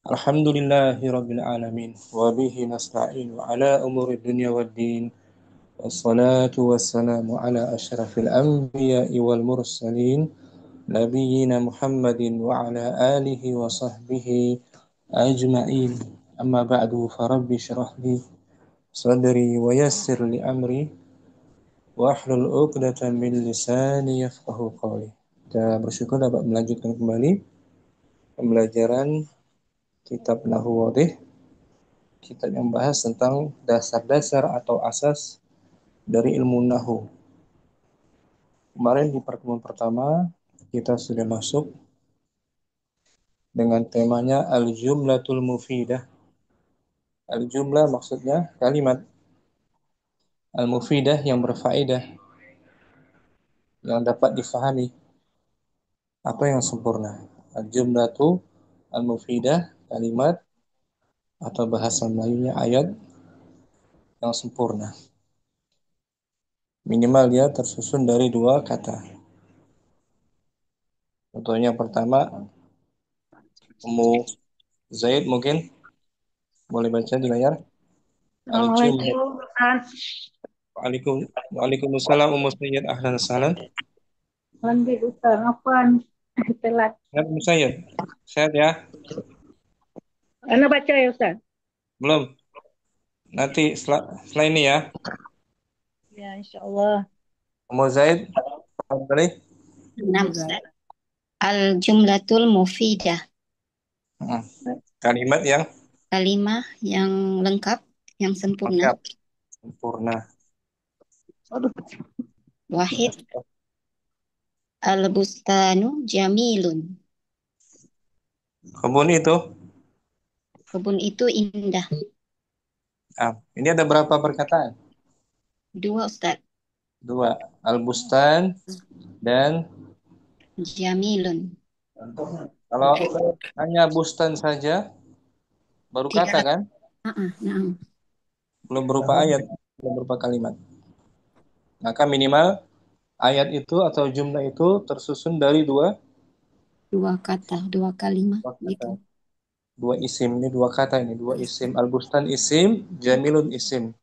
Alhamdulillahi Rabbil Alamin wa bihi nasta'in ala umuri dunya wad din wassalatu wassalamu ala asyrafil anbiya'i wal mursalin nabiyyina Muhammadin wa ala alihi wa sahbihi ajma'in amma ba'du farabbi syrah li sadri wa yassir li amri wa ahlul 'uqdatam min lisani yafqahu qawli. Kita bersyukur dapat melanjutkan kembali pembelajaran kitab Nahwu Wadih, kitab yang membahas tentang dasar-dasar atau asas dari ilmu Nahwu. Kemarin di pertemuan pertama kita sudah masuk dengan temanya Al-Jumlatul Mufidah. Al-Jumlah maksudnya kalimat, Al-Mufidah yang berfaedah, yang dapat difahami. Apa yang sempurna? Al-Jumlatu Al-Mufidah, kalimat atau bahasa Melayunya ayat yang sempurna. Minimal dia tersusun dari dua kata. Contohnya pertama, Ummu Zaid mungkin boleh baca di layar. Al-Jumlah. Assalamualaikum, Ustaz. Waalaikumsalam Ummu Sayyid, ahlan salam. Lanjut, Ustaz. Apaan? Telat. Sehat Ummu Sayyid? Sehat ya? Anda baca ya, Ustaz? Belum. Nanti setelah ini ya. Ya, insya Allah. Ummu Zaid, kembali. Nah, Ustaz. Al-jumlatul mufidah. Kalimat yang Kalimah yang lengkap, yang sempurna. lengkap, sempurna. Aduh. Wahid. Al-bustanu jamilun. Kebun itu. Kebun itu indah. Ini ada berapa perkataan? Dua, Ustaz. Dua. Al-Bustan dan Jamilun. kalau hanya bustan saja baru kata Tidak. kan? Nah. Belum berupa ayat, belum berupa kalimat. Maka minimal ayat itu atau jumlah itu tersusun dari dua Dua kata, dua kalimat. kata. Gitu. Dua isim, ini dua kata ini, dua isim. Al-Bustan isim, Jamilun isim.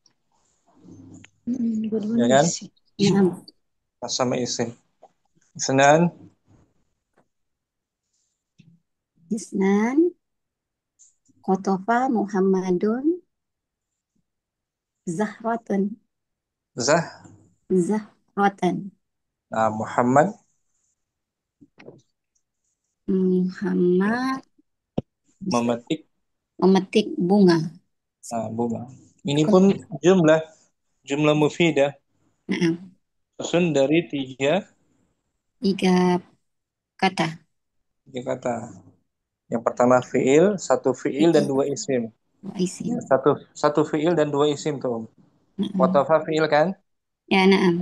Ya Dua-duanya kan? isi. Nah. Sama isim. Senan, Isnan. Kotofa Muhammadun. Zahratun. Zah, Zahratan. Muhammad, Muhammad memetik memetik bunga. bunga. Ini pun jumlah, jumlah mufidah. Nah, Susun dari tiga kata. tiga kata. Yang pertama fiil, satu fiil dan Fi'il, dua isim. dua isim. Satu fiil dan dua isim tuh. Nah, Watafa fiil kan? ya, nah.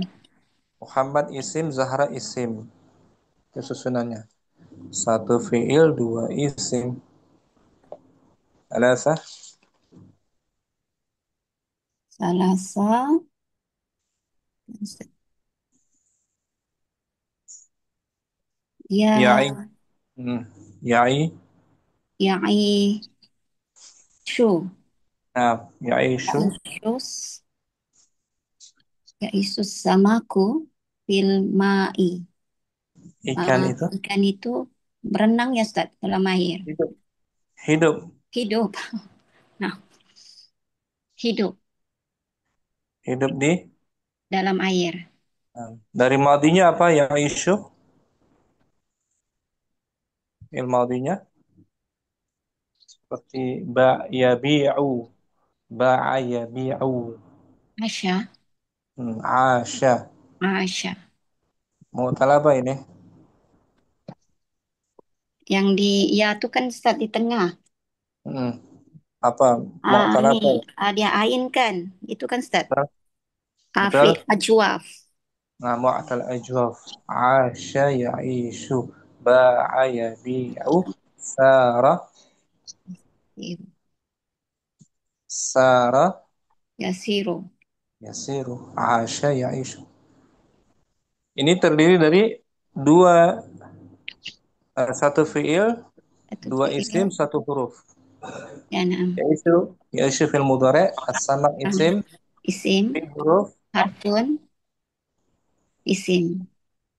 Muhammad isim, Zahra isim. Itu susunannya. Satu fiil, dua isim. Alasa, Salasa. ya'i, Ya, ya'i, ya'i shu. ya'ishu, Ya'ishus. Ya'isus samaku fil ma'i. ikan itu Ikan itu berenang ya, Ustaz, dalam air. hidup. Hidup, Hidup. Nah, hidup hidup di dalam air. dari madinya apa ya'ishu? Madinya seperti yabi'u, ba'a yabi'u, Asya. asya. Asya. Mau apa ini? Yang di, ya itu kan Ustaz di tengah. Hmm, apa? Mau Ini apa? dia ain kan. Itu kan Ustaz. Betul? Afi, ajwaf. Mu'tal ajwaf. Asya ya'ishu. Ba'a yabi'u. Sara. Sara. Yasiru. Yasiru. Asya ya'ishu. Ini terdiri dari dua, satu fiil, Satu dua fi'il, isim, satu huruf. Ya, na'am. Yaitu fil mudhari, as-samak isim, Isim, fi huruf, harfun, isim.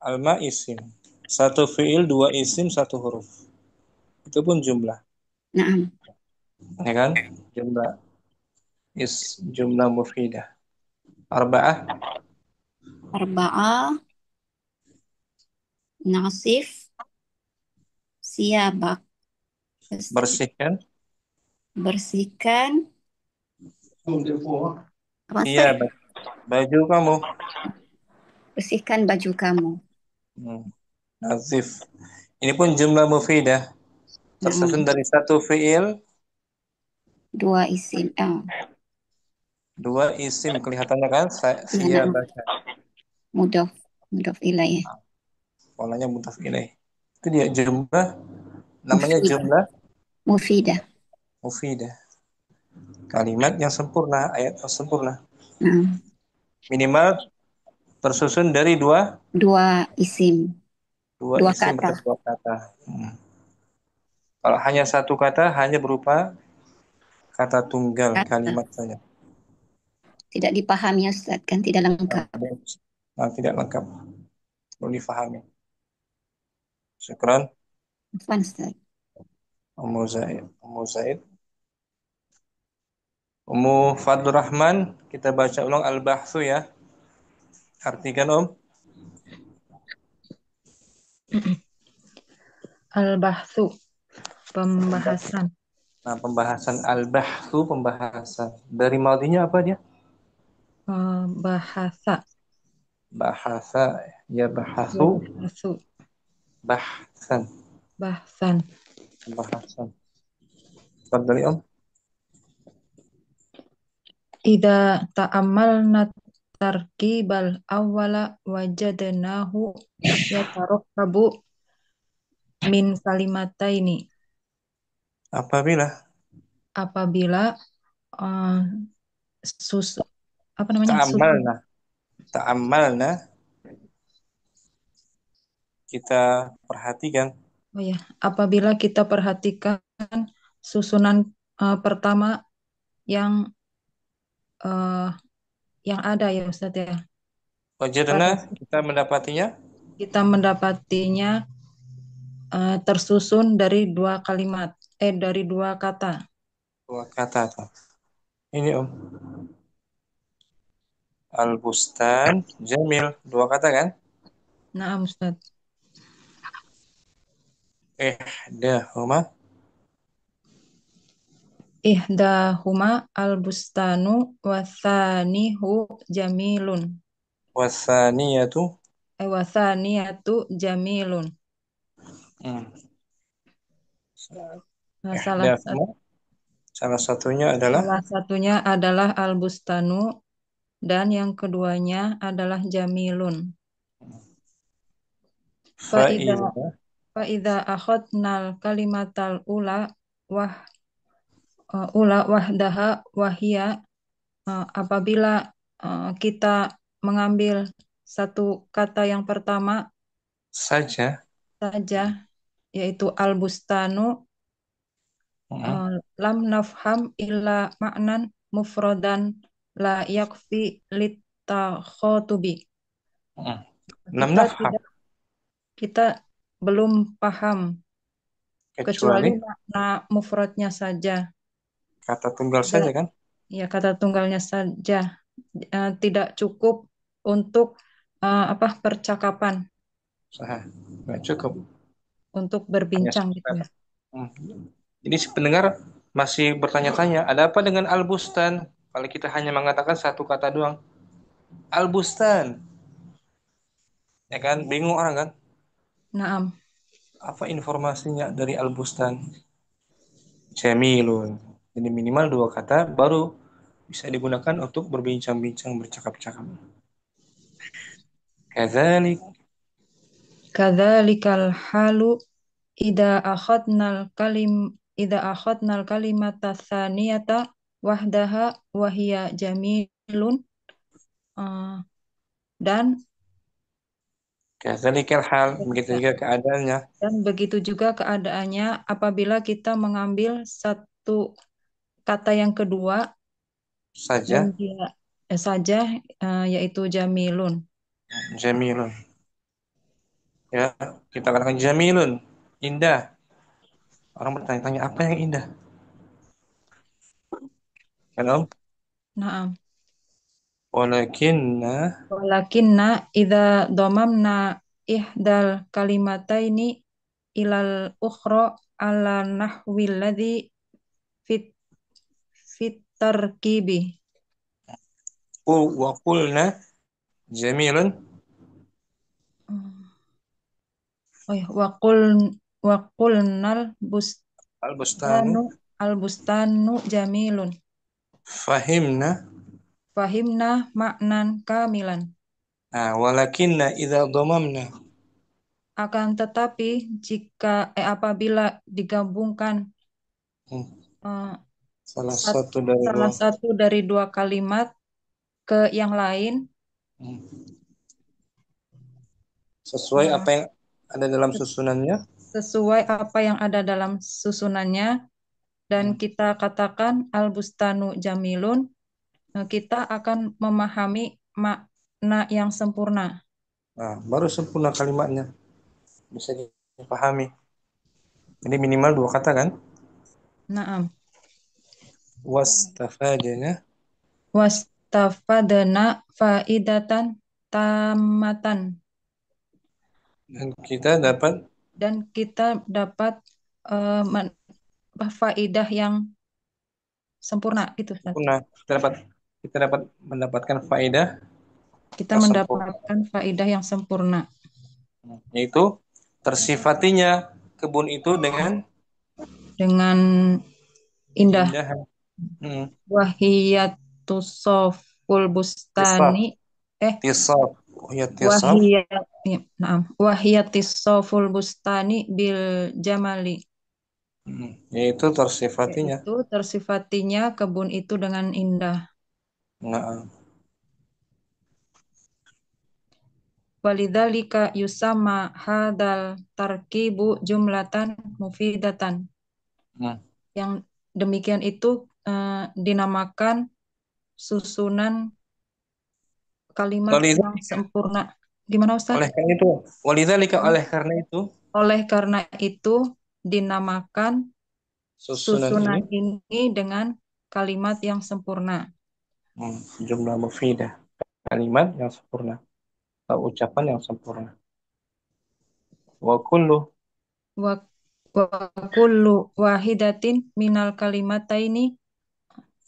alma isim. Satu fiil, dua isim, satu huruf. Itu pun jumlah, Na'am. ya kan? Jumlah jumlah mufidah. Arba'ah, Arba'ah, nasif, siabak. Ustaz. bersihkan. Bersihkan, apa Iya, Ustaz? baju kamu. Bersihkan baju kamu. Hmm. Nazif. Ini pun jumlah mufidah. Tersusun Na'am. dari satu fiil, Dua isim. Oh, dua isim. Kelihatannya kan? ya, Sia na'am. baca. Mudof. Mudof ilaih. Polanya mutaf ilaih. Itu dia jumlah, namanya Mufid. jumlah Mufidah. mufidah. Kalimat yang sempurna, ayat yang sempurna. Na'am. Minimal tersusun dari Dua isim. dua Dua isim kata. atau dua kata. Kalau hanya satu kata, hanya berupa kata tunggal, Kata. kalimat saja. Tidak dipahami Ustaz, kan tidak Nah, lengkap. tidak lengkap. Perlu difahami. Syukran. Afwan Ustaz. Ummu Zaid. Ummu Zaid. Ummu Fadlur Rahman. Kita baca ulang al-bahsu ya. Artikan Om. Al-bahsu, pembahasan. Nah, pembahasan al-bahsu, pembahasan. Dari maudinya apa dia? Bahasa, Bahasa. Ya, ya, bahasu. bahsu, Bahsan. bahasan. Pembahasan. Fadli Om. Ida ta'amalna tarkibal awwala wajadnahu yatarakkabu min kalimataini. Apabila Apabila uh, sus apa namanya susun, ta'ammalna. Ta'ammalna. Kita perhatikan. oh ya, apabila kita perhatikan susunan pertama yang uh, yang ada ya Ustadz ya, Wajadna, pada kita mendapatinya. kita mendapatinya tersusun dari dua kalimat, dari dua kata. Dua kata tuh. Ini Om. Al-bustan, jamil. Dua kata kan? Nah, Ustaz. Ihdahuma Ihdahuma al-bustanu wathanihu jamilun. wasaniyatu. Wathaniyatu jamilun. Hmm. Nah, Ihdahuma. Salah satunya adalah salah satunya adalah al-bustanu dan yang keduanya adalah jamilun. Fa'idha fa'idha. fa'idha akhadnal kalimatal wah wahdaha wahia. Apabila kita mengambil satu kata yang pertama Saja. saja, yaitu al-bustanu, Hmm. lam nafham illa ma'nan mufradan la yakfi litakhotubi. Hmm. Lam Kita nafham. tidak kita belum paham kecuali Kecuali makna mufradnya saja. kata tunggal saja Dan kan? ya kata tunggalnya saja tidak cukup untuk percakapan, Sah. Nggak cukup. untuk Hanya berbincang satu gitu kata. ya. Hmm. Jadi si pendengar masih bertanya-tanya, ada apa dengan al-bustan? Kalau kita hanya mengatakan satu kata doang, al-bustan, ya kan? Bingung orang kan? Naam. Apa informasinya dari al-bustan? Jamilun. Jadi minimal dua kata baru bisa digunakan untuk berbincang-bincang, bercakap-cakap. Kadzalik. Kadzalikal halu ida akhadnal kalimata tsaniyata wahdaha wahia jamilun. Eh, dan Kadzalikal hal, begitu ya, juga keadaannya. dan begitu juga keadaannya apabila kita mengambil satu itu kata yang kedua dan Saja. dia saja yaitu jamilun. Jamilun. Ya, kita katakan jamilun. Indah. Orang bertanya-tanya apa yang indah? Kan Om? Naam. Walakinna Walakinna idza dhamamna ihdal kalimataini ilal ukhra ala nahwil ladzi fit fit tarkibi. wa qulna jamilun Oh ya, waqulnal al-bustanu bustanu jamilun. fahimna. Fahimna maknan kamilan. Nah, walakinna idza dhamamna. Akan tetapi apabila digabungkan Hmm, eh, salah satu dari dua. salah satu dari dua kalimat ke yang lain Hmm. Sesuai apa yang ada dalam susunannya. sesuai apa yang ada dalam susunannya dan kita katakan al-bustanu jamilun, kita akan memahami makna yang sempurna. Nah, baru sempurna kalimatnya. Bisa dipahami. Jadi minimal dua kata kan? Naam. Wastafadna. Wastafadna faidatan tamatan. Dan kita dapat faidah yang sempurna gitu, Ustaz. Sempurna. Kita dapat mendapatkan faedah Kita yang sempurna. mendapatkan faidah yang sempurna. Yaitu tersifatinya kebun itu dengan Indah. indah. Wahiyatus soful Tisaf. bustani Tisaf. Ya tisaf. wahiyatis soful bustani bil jamali. Yaitu tersifatinya. Yaitu tersifatinya kebun itu dengan indah. Nah, Walidzalika yusama hadal tarkibu jumlatan mufidatan. Yang demikian itu dinamakan susunan kalimat yang sempurna. Gimana Ustaz? Oleh karena itu, walidzalika oleh karena itu dinamakan susunan ini dengan kalimat yang sempurna. Jumlah mufidah. Kalimat yang sempurna. Atau ucapan yang sempurna. Wa kullu Wa kullu wahidatin minal kalimataini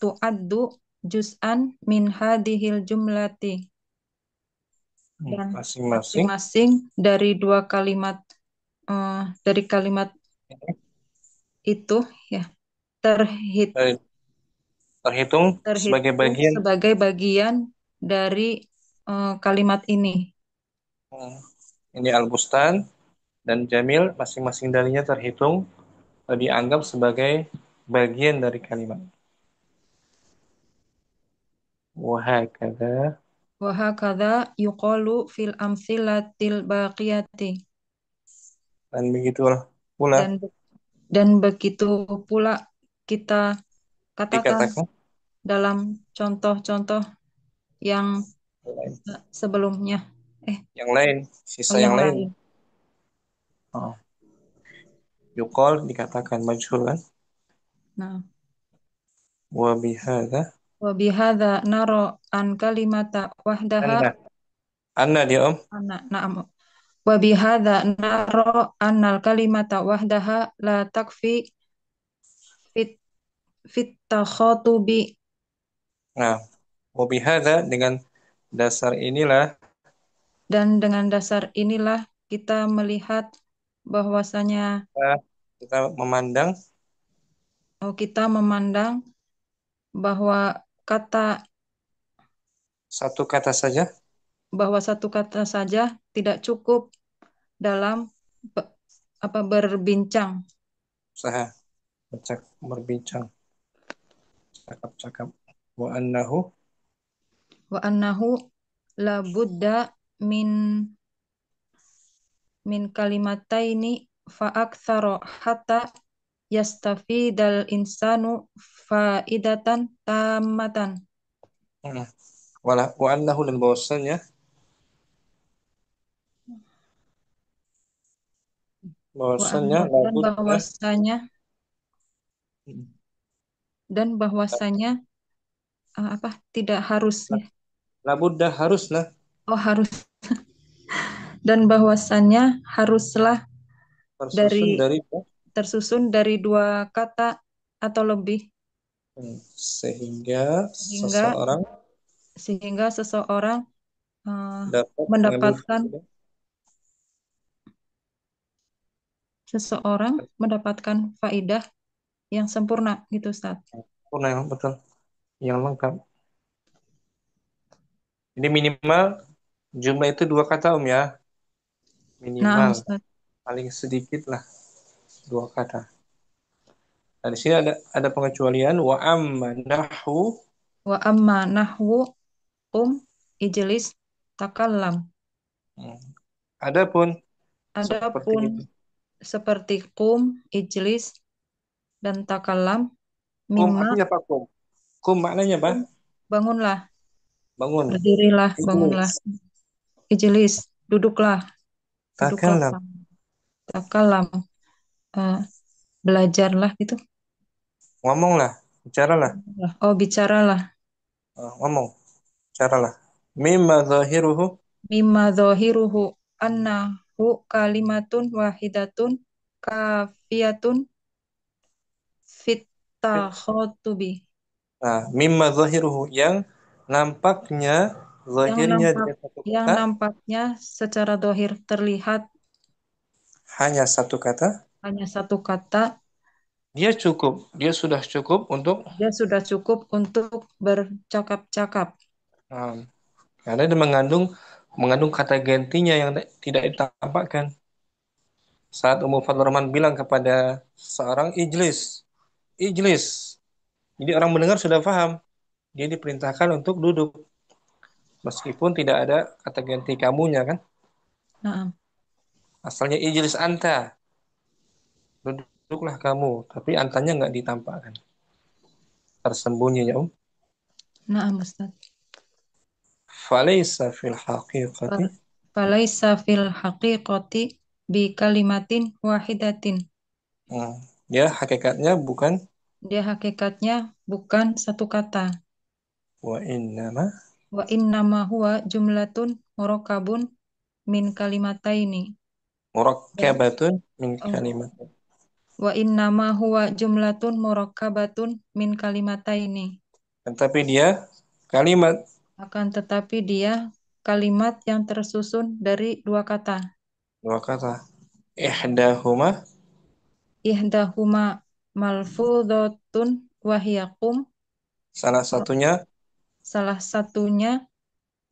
tu'addu juz'an min hadhil jumlati. Dan masing-masing dari dua kalimat dari kalimat itu ya terhitung sebagai bagian dari kalimat ini. Ini al-bustan dan jamil, masing-masing darinya terhitung dianggap sebagai bagian dari kalimat. Wahakadha yuqalu fil amsilatil baqiyati. Dan begitulah pula. Dan begitu pula kita katakan dalam contoh-contoh yang sebelumnya. Yang lain, sisa yang lain. Yuqal dikatakan majhul kan? Nah. Wa bihadza naro an kalimata wahdaha. Anna dia Om. Na'am. Wa bihadza naro annal kalimata wahdaha la takfi fit takhatubi. Nah, wa bihadza dengan dasar inilah. Dan dengan dasar inilah kita melihat bahwasanya kita memandang bahwa satu kata saja tidak cukup dalam berbincang. Berbincang. Cakap-cakap. Wa annahu la budda min kalimataini fa aktsara hatta yastafidal insanu faidatan tamatan. Hmm. Wa annahu, dan bahwasanya Dan labudda, bahwasanya tidak harus ya. labudda haruslah, Oh harus. Dan bahwasanya haruslah tersusun dari tersusun dari dua kata atau lebih sehingga sehingga seseorang eh, dapat mengambil mendapatkan faedah. faidah yang sempurna gitu Ustaz. Sempurna, yang betul, yang lengkap. Ini minimal jumlah itu dua kata ya, Nah, minimal, Ustaz. paling sedikit lah dua kata. Nah, di sini ada pengecualian wa amma nahwu. Wa amma nahwu ijlis takallam. Adapun seperti Adapun itu. seperti ijlis dan takallam Kum mimma artinya apa kum? Kum maknanya apa? bangunlah, Bangun. berdirilah, bangunlah. Ijlis. Ijlis, duduklah Takallam. kamu. Takallam, eh, belajarlah gitu. Ngomonglah, bicaralah. Oh, bicaralah. Ngomong, bicaralah. Mimma zahiruhu. Mimma dhahiruhu annahu kalimatun wahidatun kafiyatun fit takhotubi. Nah, mimma zahiruhu, yang nampaknya, Yang zahirnya nampak dengan satu yang kata, nampaknya secara dohir terlihat hanya satu kata, hanya satu kata, dia cukup, dia sudah cukup untuk, dia sudah cukup untuk bercakap-cakap. karena dia mengandung kata gantinya yang tidak ditampakkan. Saat Ummu Fadl Rahman bilang kepada seorang ijlis, ijlis. Jadi orang mendengar sudah paham, dia diperintahkan untuk duduk. Meskipun tidak ada kata ganti kamunya kan. Nah, Asalnya ijlis anta, duduklah kamu. Tapi antanya nggak ditampakkan. Tersembunyi ya nah, Ustaz. Falaysa fil haqiqati. Falaisa fil haqiqati bi kalimatin wahidatin. Ya, hakikatnya bukan Dia hakikatnya bukan satu kata. wa innama, Wa innama huwa jumlatun murokabun min kalimataini. Dan murakkabatun min oh, kalimat. wa innama huwa jumlatun murakabatun min kalimataini. Tetapi dia kalimat, Akan tetapi dia kalimat yang tersusun dari dua kata. dua kata. Ihdahuma, Ihdahuma malfudhatun wahiyakum. salah satunya Salah satunya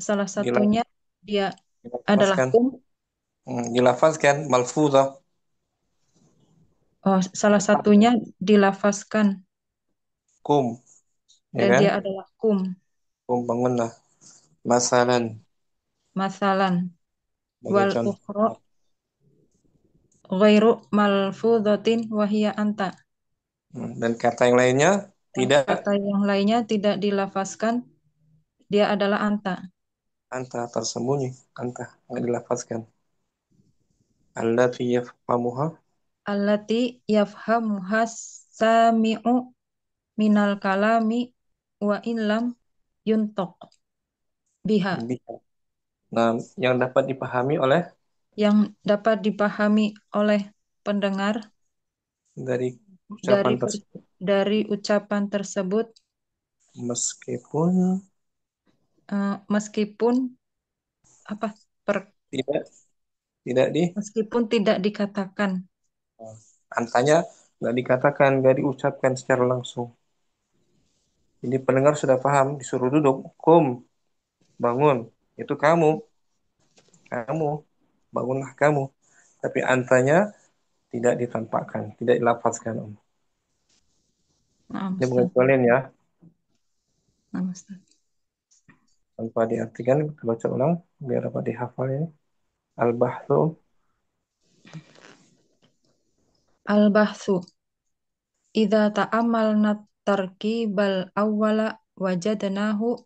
salah dila- satunya dia adalah dilafazkan, kum. dilafazkan malfuzah, Oh, salah satunya dilafazkan kum, ya dan kan? dia adalah kum. Kum, bangunlah. Masalan, Masalan sebagai wal contoh. ukhra ghairu malfudhatin wahiya anta. Dan kata yang lainnya Dan tidak kata yang lainnya tidak dilafazkan, dia adalah anta. anta, tersembunyi, anta nggak dilafazkan. Allati yafhamuha, Allati yafhamuha sami'u minal kalami wa illam yuntok biha, biha. Nah, yang dapat dipahami oleh, yang dapat dipahami oleh pendengar dari dari ucapan tersebut, ucapan tersebut, meskipun meskipun apa tidak tidak di meskipun tidak dikatakan. antanya nggak dikatakan, nggak diucapkan secara langsung. Jadi pendengar sudah paham, disuruh duduk, kum, bangun, itu kamu, bangunlah kamu. Tapi antanya tidak ditampakkan, tidak dilafazkan. Nah, Ini Ustaz. pengecualian ya, Nah, Ustaz. tanpa diartikan, kita baca ulang biar dapat dihafal ini. Al-bahthu, Al-bahthu, idza ta'ammalna tarkibal awwala wajadnahu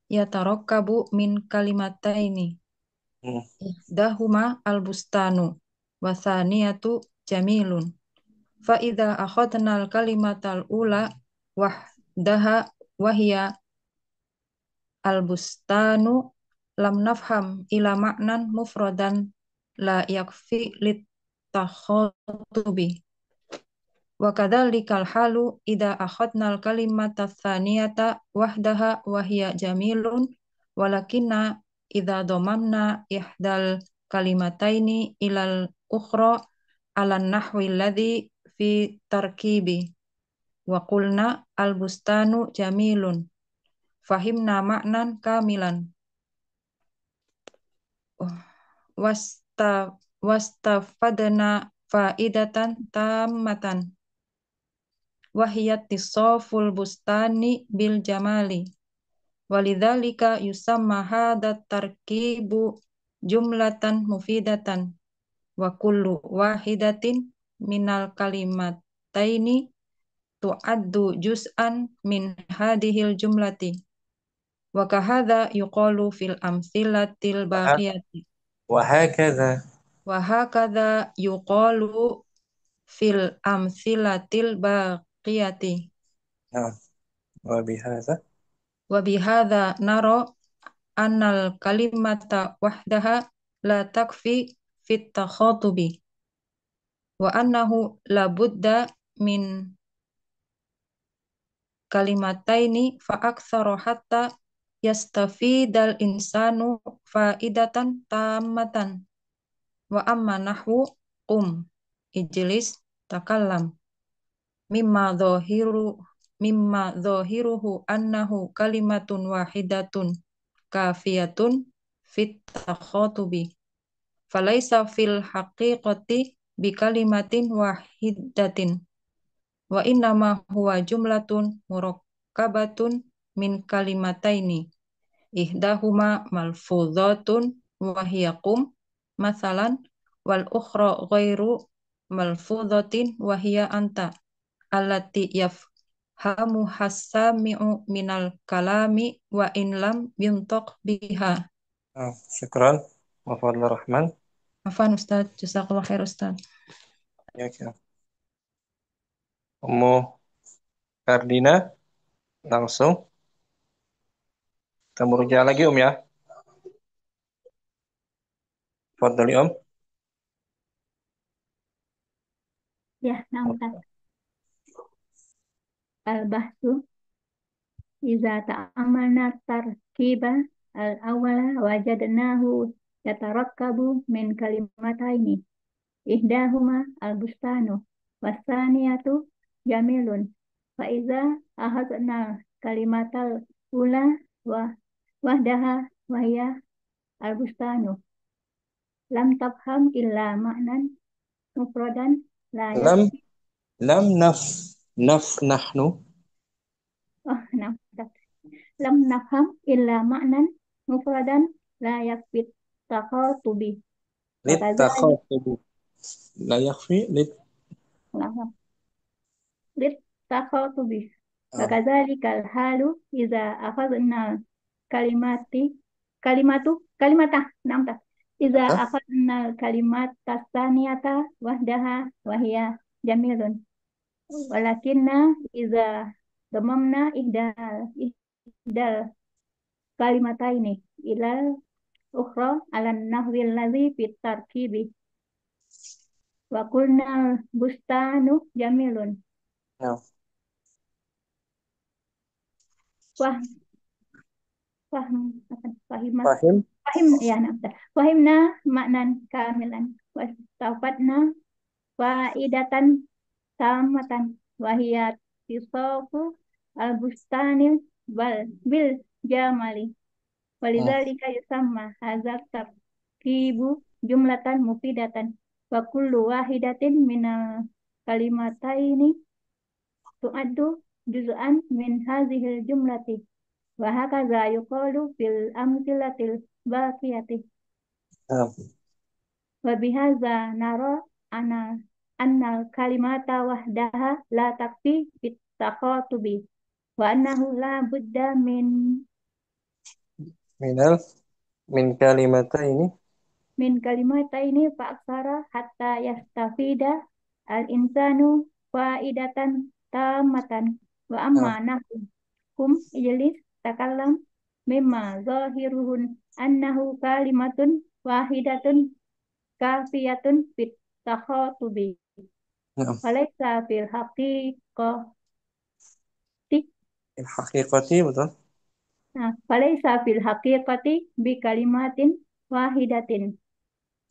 yatarakkabu min kalimataini. Hmm. Ihdahuma al-bustanu wa thaniyatu jamilun. Fa idza akhadna al-kalimatal ula wahdaha wahiya al-bustanu lam nafham ila maknan mufradan la yakfi lit takhatubi. Wa kadzalikal halu idza akhadnal kalimata tsaniyata wahdaha wa hiya jamilun walakinna idza dhamanna ihdal kalimataini ilal ukhra ala nahwi alladhi fi tarkibi wa qulna al bustanu jamilun fahimna maknan kamilan wasta wastafadna faidatan tammatan wahiyat tisoful bustani bil jamali walidzalika yusamma hadat tarkibu jumlatan mufidatan wa kullu wahidatin minal kalimataini tu'addu juz'an min hadhil jumlati wa kahadha yuqalu fil amsilatil baqiyati وهكذا wa hakadha yuqalu fil amsilatil baqiyati. نعم وبهذا Wa bihadza nara annal kalimata wahdaha la takfi fit takhatubi wa annahu la budda min kalimataini fa aktsaru hatta yastafidal insanu faidatan tammatan wa amma nahwu qum ijlis takallam mimma dhahiruhu annahu kalimatun wahidatun kafiyatun fit takhatubi falaisa fil haqiqati bi kalimatin wahidatin wa innama huwa jumlatun murakkabatun min kalimataini ihdahuma malfuzatun wa hiya qum masalan wal ukhra ghairu malfuzatin wa hiya anta allati yafhamu hasami'u minal kalami wa in lam yuntaq biha. شكرا وفضل الرحمن Afan Ustaz, jazakallah khair Ustaz. ya kira. Ummu Ferdina langsung kita merujuk lagi ya. Fadhali Ya, nampak. Al-bahsu iza ta'amalna tarkiba al-awwala wajadnahu yatarakkabu min kalimataini ihdahuma al-bustanu wasaniyatu jamilun fa iza ahadna kalimatal ula wa wahdaha wahya al-bustanu lam tafham illa ma'nan mufradan la lam yakfi. lam nahnu Oh, nampak. Lam nafham illa ma'nan mufradan la yakfi takhatubi wa kadzalik littakhatubi la yakfi lit takhatubi wa ah, kadzalikal halu idza akhadna kalimati kalimatu kalimata nampak idza kata akhadna kalimat tasaniyata wahdaha wahya jamilun walakinna idza damamna ihdal kalimataini ilal ukhra ala nahwi alladhi fit tarkibi wa qulna bustanu jamilun nah, wah fahimah fahim fahim ya nafsa fahimna maknan kamilan wastafatna faidatan tamatan wahiyat tisafu al-bustani bil jamali hmm, walidzalika yusamma hadzal tarkibu jumlatan mufidatan wa kullu wahidatin minal kalimataini tu'addu juz'an min hadhil jumlati wa hakaza yuqalu fil amsilatil baqiyati nah, wa bihadza nara ana annal kalimata wahdaha la takfi fit takhatubi wa annahu la budda Minal min kalimata ini. min kalimata ini fa'aksara hatta yastafida al-insanu faidatan tamatan wa amma Nah, nahum ijlis takallam mimma zahiruhun annahu kalimatun wahidatun kafiyatun fit takhatubi nah. walaysa fil haqiqati Haqiqati betul. walaysa fil haqiqati bi kalimatin wahidatin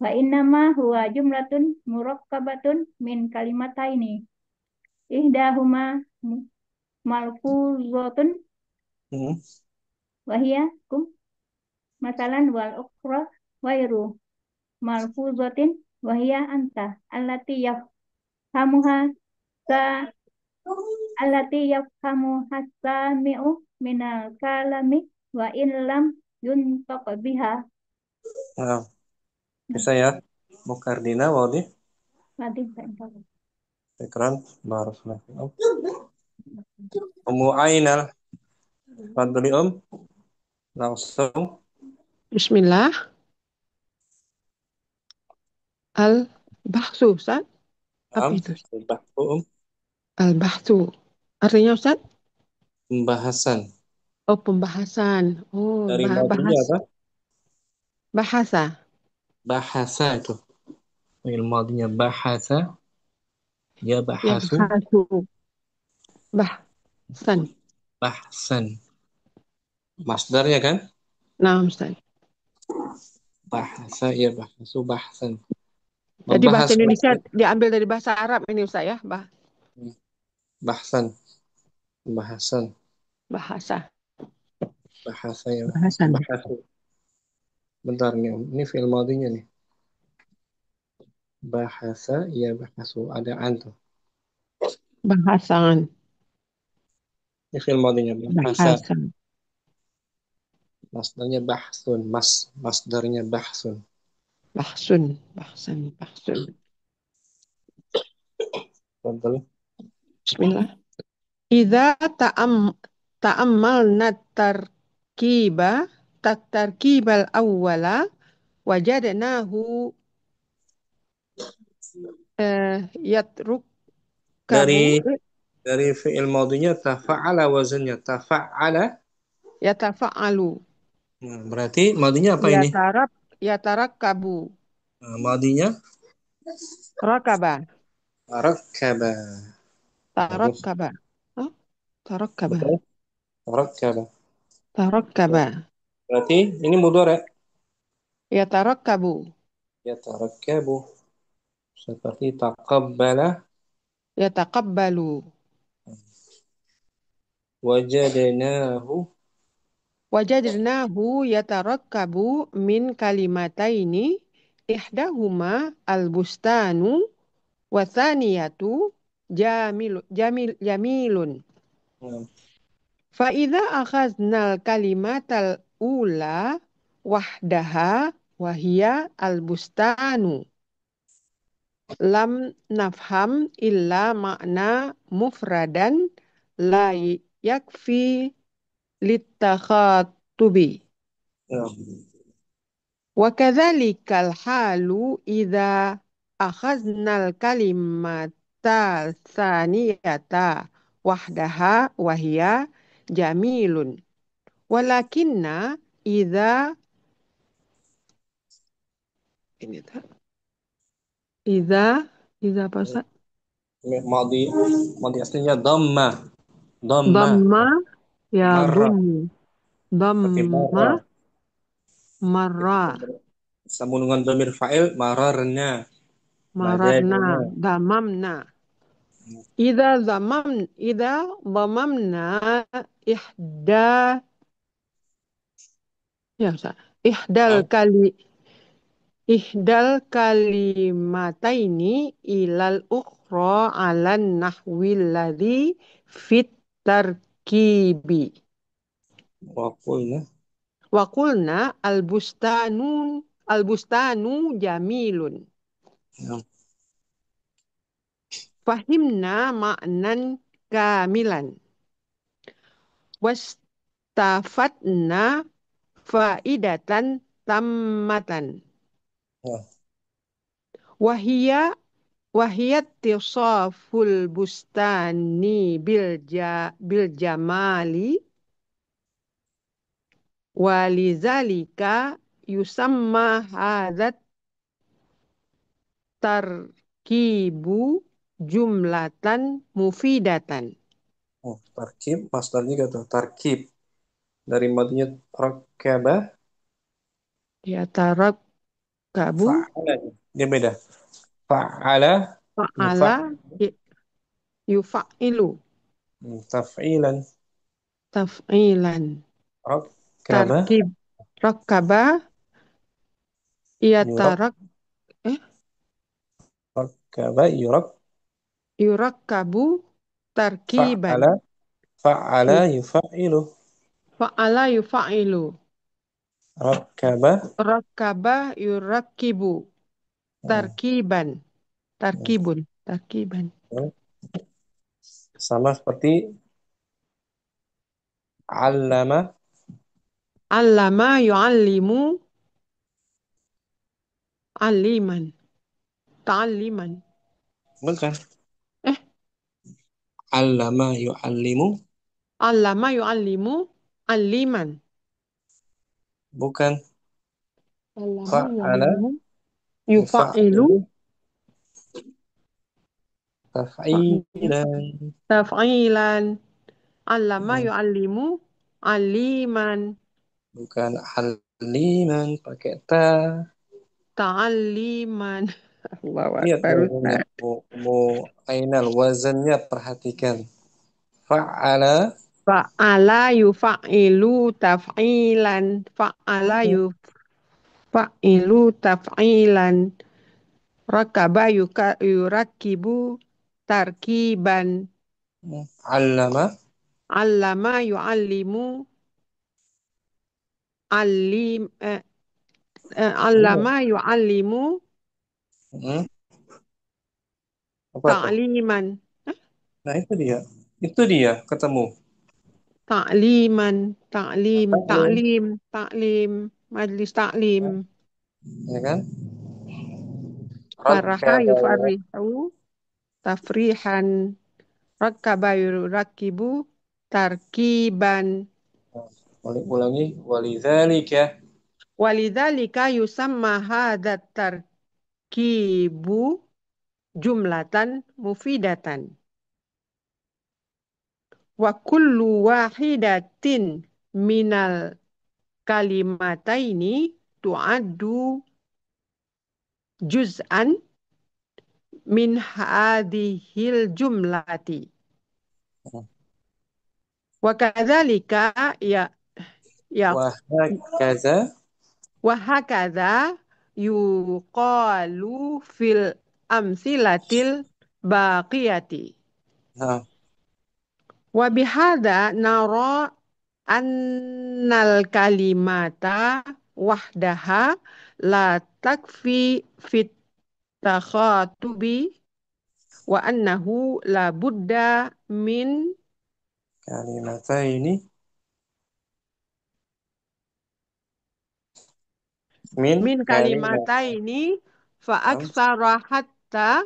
wa innama huwa jumlatun murakkabatun min kalimataini ihdahuma malfuzatun Hmm. wahia kum masalan wal ukhra wairu malfuzatin wahia anta yafhamuha sa allati yafhamu hasami'u minal kalami wa in lam yuntaq biha. Nah, Nah, bisa ya. Mukardina wadi. nanti saya Fikran. Barakallahu. Ummu Ainal. Fadli langsung. Bismillah. Al-bahsu, Ustaz. Apa itu? Bahsu Al-bahsu. Artinya, Ustaz? pembahasan. Oh, pembahasan. Oh, Dari madinya apa? bahasa. Bahasa itu. Fi'il madinya bahasa. Ya Ya, bahasu. bahasu. Bahsan. Bahsan. Masdarnya kan? Nah, Ustaz. Bahasa ya bahasu bahsan. Jadi bahasa Membahas Indonesia diambil dari bahasa Arab ini, Ustaz ya? bahsan. Pembahasan. Bahasa. Bahasa ya. Bahasan. Bahasu. Bentar nih, Om. Ini fi'il madinya nih. Bahasa ya bahasu. Ada antu. Bahasan. Ini fi'il madinya bahasa. Bahasa. Masdarnya bahsun. Masdarnya bahsun. Bahsun. Bahsan. Bahsun. Betul. Bismillah. Idza ta'ammalna tarkibal awwala wajadnahu yatrukabu Dari fi'il madinya tafa'ala wazannya tafa'ala. yatafa'alu Nah, berarti madinya apa ini? yatarakabu Nah, madinya rakaba rakkaba. Bagus. tarakaba. Oh, tarakaba. Betul. Rakkaba. Tarakaba. Berarti ini mudhari. Yatarakabu. Ya tarakkabu. Seperti taqabbala. Yatakabbalu. Wajadnahu. Wajadnahu yatarakabu min kalimataini ihdahuma albustanu wathaniyatu jamilun. Nah, Fa'idha akhadnal kalimatal ula wahdaha wahia albustanu lam nafham illa makna mufradan la yakfi littakhatubi. nah. Wa kadzalikal halu idza akhadnal kalimatal tsaniyata wahdaha wahia jamilun. Walakinna idza ini tak idza idza apa Ustaz? Madi aslinya dhamma. Dhamma. Dhamma ya Marra. dhum Pakai dhamma marra. marra Sambung dengan dhamir fa'il mararnya. mararna Wajadna. damamna idza dhamamna ihda ya Ustaz Nah, ihdal kalimataini ilal ukhra alan nahwil ladzi fit tarkibi. waqulna. Wa qulna albustanu jamilun. Nah, fahimna ma'nan kamilan wastafatna faidatan tammatan Nah, wahia wahiyat tisaful bustani bil jamali walizalika yusamma hadzat tarkibu jumlatan mufidatan. tarkib, masdarnya kata tarkib. Dari madinya rakkabah, Ya tarakkabu fa'ala. Dia beda. Fa'ala, fa'ala yufa' yufa'ilu taf'ilan, taf'ilan rakkabah, tarkib rakkaba ya yurak, eh rakkabah, yurak, yurakkabu tarkiban fa'ala, fa'ala, yufa'ilu, fa'ala yufa'ilu rakkabah, rakkaba yurakkibu hmm, tarkiban hmm, tarkiban sama seperti 'allama, allama yu'allimu aliman ta'alliman bukan. eh 'Allama yu'allimu, allama yu'allimu aliman bukan. allama Fa'ala, yu'allimu yufa'ilu yufa'ilu, taf'ilan, taf'ilan allama hmm, yu'allimu aliman bukan 'alliman pakai ta. ta'alliman Allahu Lihat Akbar wazannya, Ustaz. Bu Ainal, wazannya perhatikan. Fa'ala, Fa'ala yufa'ilu taf'ilan fa'ala yufa'ilu taf'ilan rakaba yurakkibu tarkiban 'allama, allama yu'allimu allim iya. allama yu'allimu Hmm, apa tuh? ta'liman Nah, itu dia ketemu. ta'liman ta'lim Ta'lim, ta'lim ta'lim majlis ta'lim ya kan? faraha Rakkaba, yufarrihu tafrihan rakkaba yurakkibu tarkiban ulangi, walidzalika, walidzalika yusamma hadzat tarkibu jumlatan mufidatan wa kullu wahidatin minal kalimataini tu'addu juz'an min hadhil jumlati wa kadzalika ya wahakaza, wa hakadha yuqalu fil amsilatil baqiyati nah, wa bihadza nara annal kalimata wahdaha la takfi fit takhatubi wa annahu la budda min kalimataini min kalimat, kalimataini fa nah, aktsara hatta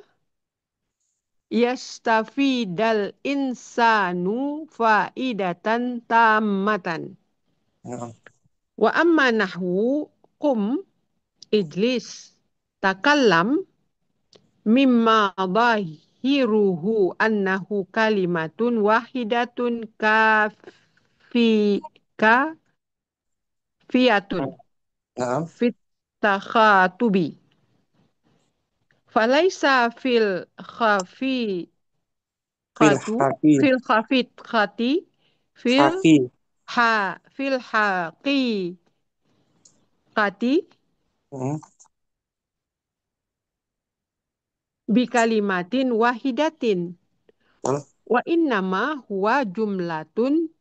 yastafidal insanu faidatan tammatan nah, wa amma nahwu qum ijlis takallam mimma dhahiruhu annahu kalimatun wahidatun kafiyatun nah, fit takhatubi falaisa fil khatu haqi, fil khafit khati fil haqi, fil haqiqati hmm, bi kalimatin wahidatin betul. wa innama huwa jumlatun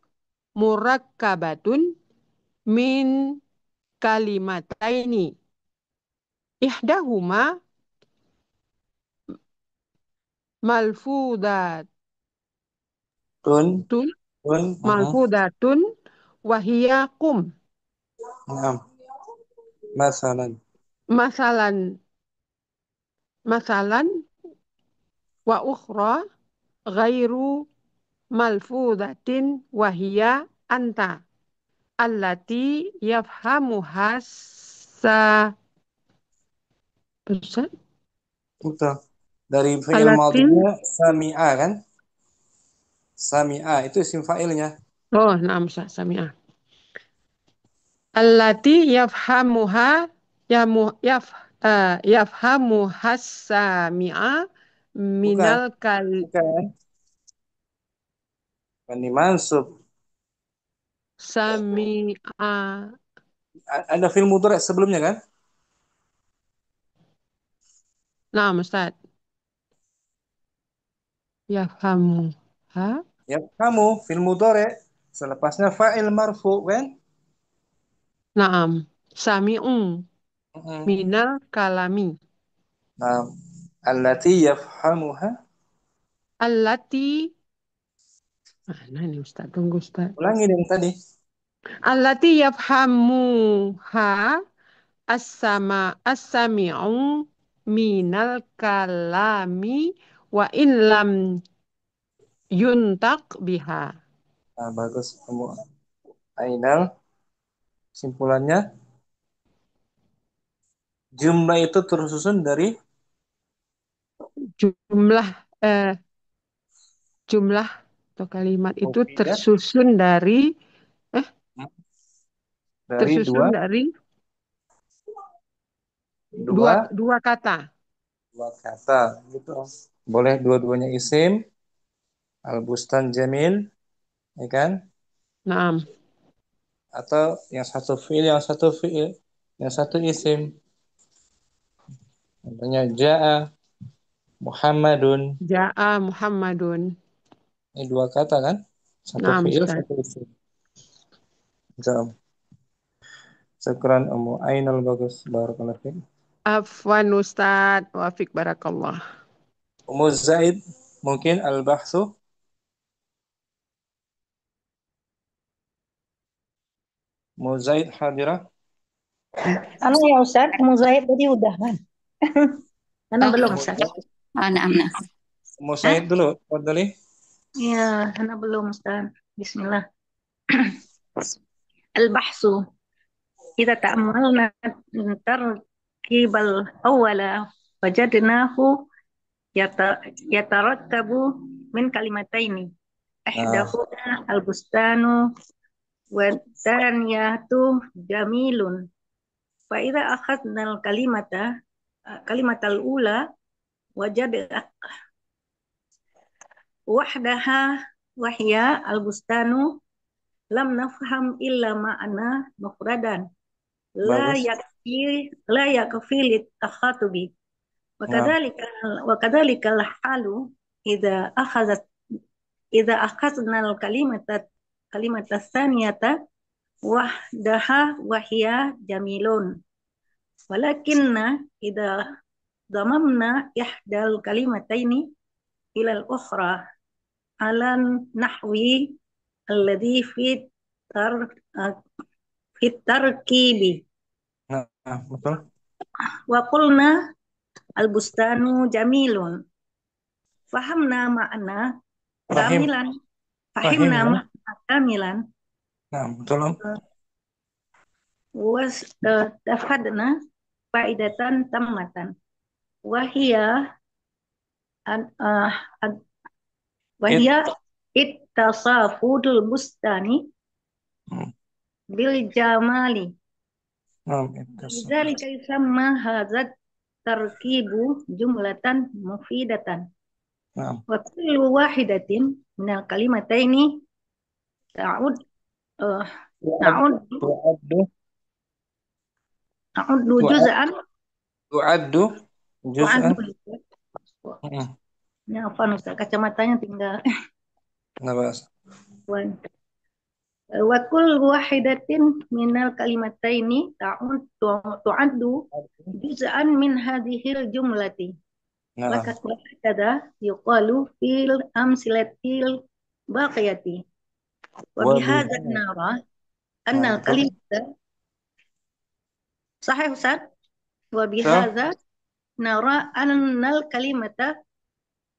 murakkabatun min kalimataini ihdahuma malfudatun Tun, tun, malfudatun wahia kum. Naam. Masalan. Masalan masalan wa ukhra ghairu malfudatin wahia anta allati yafhamuha Ustaz? Betul. Dari fi'il Allati madinya sami'a kan? Sami'a itu isim fa'ilnya. oh naam Ustaz sami'ah. Allati yafhamuha yamu yaf yafhamuha sami'a Bukan, minal kal bukan. Bukan dimansub. sami'a Ada fi'il mudhari' sebelumnya kan? naam Ustaz yafhamuha Ya, kamu fi'il mudhari'. Selepasnya fa'il marfu kan? naam sami'u Mm-mm. minal kalami Nah, allati yafhamuha. allati mana ini Ustaz tunggu Ustaz Ulangi yang tadi. allati yafhamuha as-sami'u minal kalami wa in lam yuntaq biha. Nah, bagus kamu. Ainal. Simpulannya, jumlah itu tersusun dari Jumlah eh, jumlah atau kalimat itu mufidah tersusun dari eh dari tersusun dari dua dua dua kata. dua kata gitu. Boleh dua-duanya isim, al-bustan jamil, ya kan? Naam. Atau yang satu isim. Contohnya ja'a Muhammadun. Ja'a Muhammadun. Ini dua kata kan? Satu Naam fi'il, Ustaz. satu isim. Jam. Syukran Ummu Ainal bagus. Barakallahu fiik. Afwan Ustaz. Wafik barakallah. Ummu Zaid mungkin al-bahsu. Ummu Zaid hadirah. Anu ya Ustaz, Muzaid tadi udah kan? Anu Oh, belum Ummu Ustaz. Zaid, naam, naam. Ummu Hah? Zaid dulu. Fadhali. Iya, anu belum Ustaz. Bismillah. Al-bahsu. Kita ta'ammalna tarkibal awwala wajadnahu yatarattabu min kalimataini. Nah, Ihdahuma al-bustanu wa thaniyatu jamilun. Fa idza akhadna kalimatal ula wajad wahdaha wahya al-bustanu lam nafham illa ma'ana mufradan bagus. la yakfi litakhatubi wa Nah, kadzalika al-halu idza akhadhat idza akhadna al kalimata tsaniyata wahdaha wahya jamilun walakinna idza damamna ihdal kalimataini ilal ukhra alan nahwi alladhi tar fi tarkibi betul. wa qulna al bustanu jamilun fahamna ma'na Fahim, kamilan fahim fahimna ya. ma'na kamilan Nah, betul Om. was tafadna faidatan tammatan wahia It, wahia ittasafudul bustani hmm, bil jamali itu. lidzalika yusamma hadzat tarkibu jumlatan mufidatan Nah, wa kullu wahidatin minal kalimataini ta'ud uh, tu'ad, ta'ud tu'addu, ta'uddu tu'ad, juz'an tu'addu, tu'addu. juz'an. Hmm, Ini apa Ustaz, kacamatanya tinggal nggak bahas. wa kullu wahidatin minal kalimataini tu'addu juz'an min hadhil jumlati Nah, وهكذا يقال في الأمثلة الباقية وبهذا وبهذا. نرى أن Nah, betul. الكلمة صحيح أستاذ Betul. وبهذا نرى أن الكلمة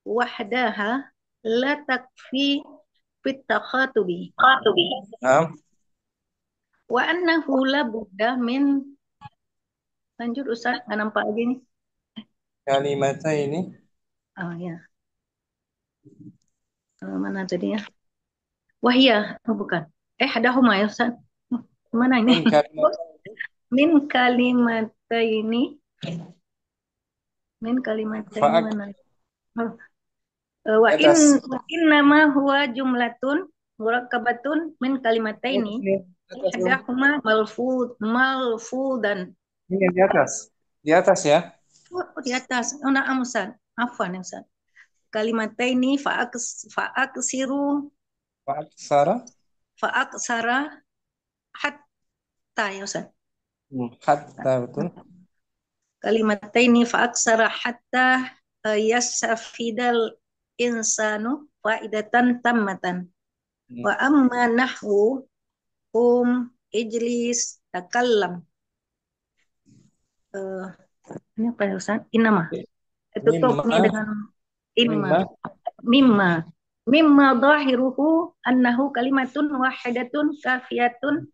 وحدها لا تكفي في التخاطب Nah, وأنه لابد من lanjut Ustaz nggak nampak lagi nih kalimata ini oh ya mana tadi ya wahya oh bukan hadahuma ya Ustaz mana ini min kalimata min kalimataini min kalimataini fa'ak mana oh, di atas. wa in nama huwa jumlatun murakkabatun min kalimataini Ini di atas, hadahuma malfudan Ini di atas. Di atas ya. oh, di atas oh na'am Ustaz afwan ya Ustaz kalimataini fa'aksiru Fa'ak sara. fa'aksara hatta ya Ustaz Hatta betul. kalimataini fa'aksara hatta yasafidal insanu faidatan tammatan wa amma nahwu ijlis takallam ini apa ya Ustaz? Inama tutupnya dengan Mimma. mimma dhahiruhu annahu kalimatun wahidatun kafiyatun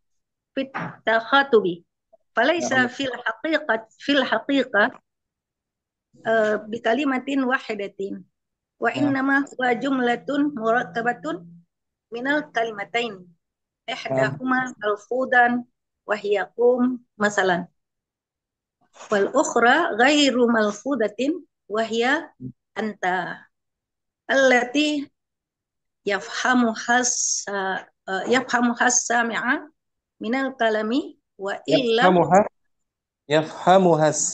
fit takhatubi falaysa fil haqiqah bi kalimatin wahidatin wa innama huwa jumlatun murakkabatun minal kalimatain ihdahuma al-fudan wa hiya qum masalan wal ukhra ghairu malfudatin wa hiya anta allati yafhamu has-sami'a minal kalami wa illam Yafhamuha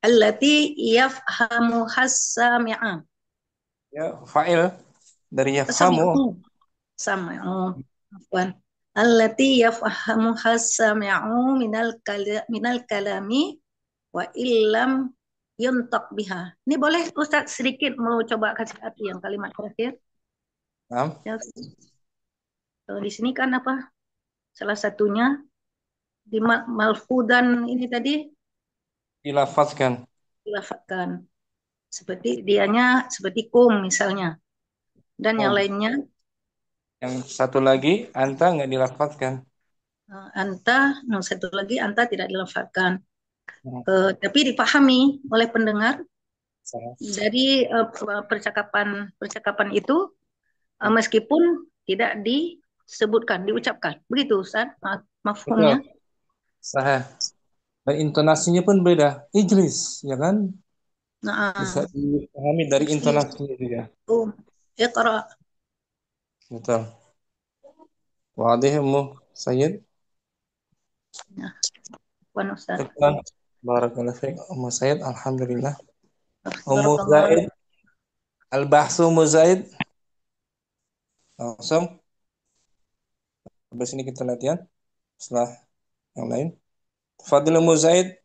allati yafhamu has-sami'a ya fa'il dari yafhamu. Sami'u afwan allati yafhamu has-sami'u minal kalami wa illam yuntaq biha. Ini boleh Ustaz sedikit mau coba kasih arti yang kalimat terakhir? Ya, di sini kan apa? Salah satunya di malfudan ini tadi Dilafazkan. Seperti dianya seperti kum misalnya. Dan yang lainnya yang satu lagi anta nggak dilafazkan. Yang satu lagi anta tidak dilafazkan. Tapi dipahami oleh pendengar dari percakapan itu meskipun tidak disebutkan, diucapkan. Begitu Ustaz, mafhumnya. Sahih. Dan intonasinya pun beda. Ijlis, ya kan? Bisa dipahami dari intonasinya juga. Iqra. Betul. Wadih Ummu Sayyid. Nah, Ustaz. Barakallahu fiik Ummu Sayyid, alhamdulillah. Ummu Zaid. Al-bahsu Ummu Zaid. Langsung. Habis ini kita latihan setelah yang lain. Fadil Ummu Zaid.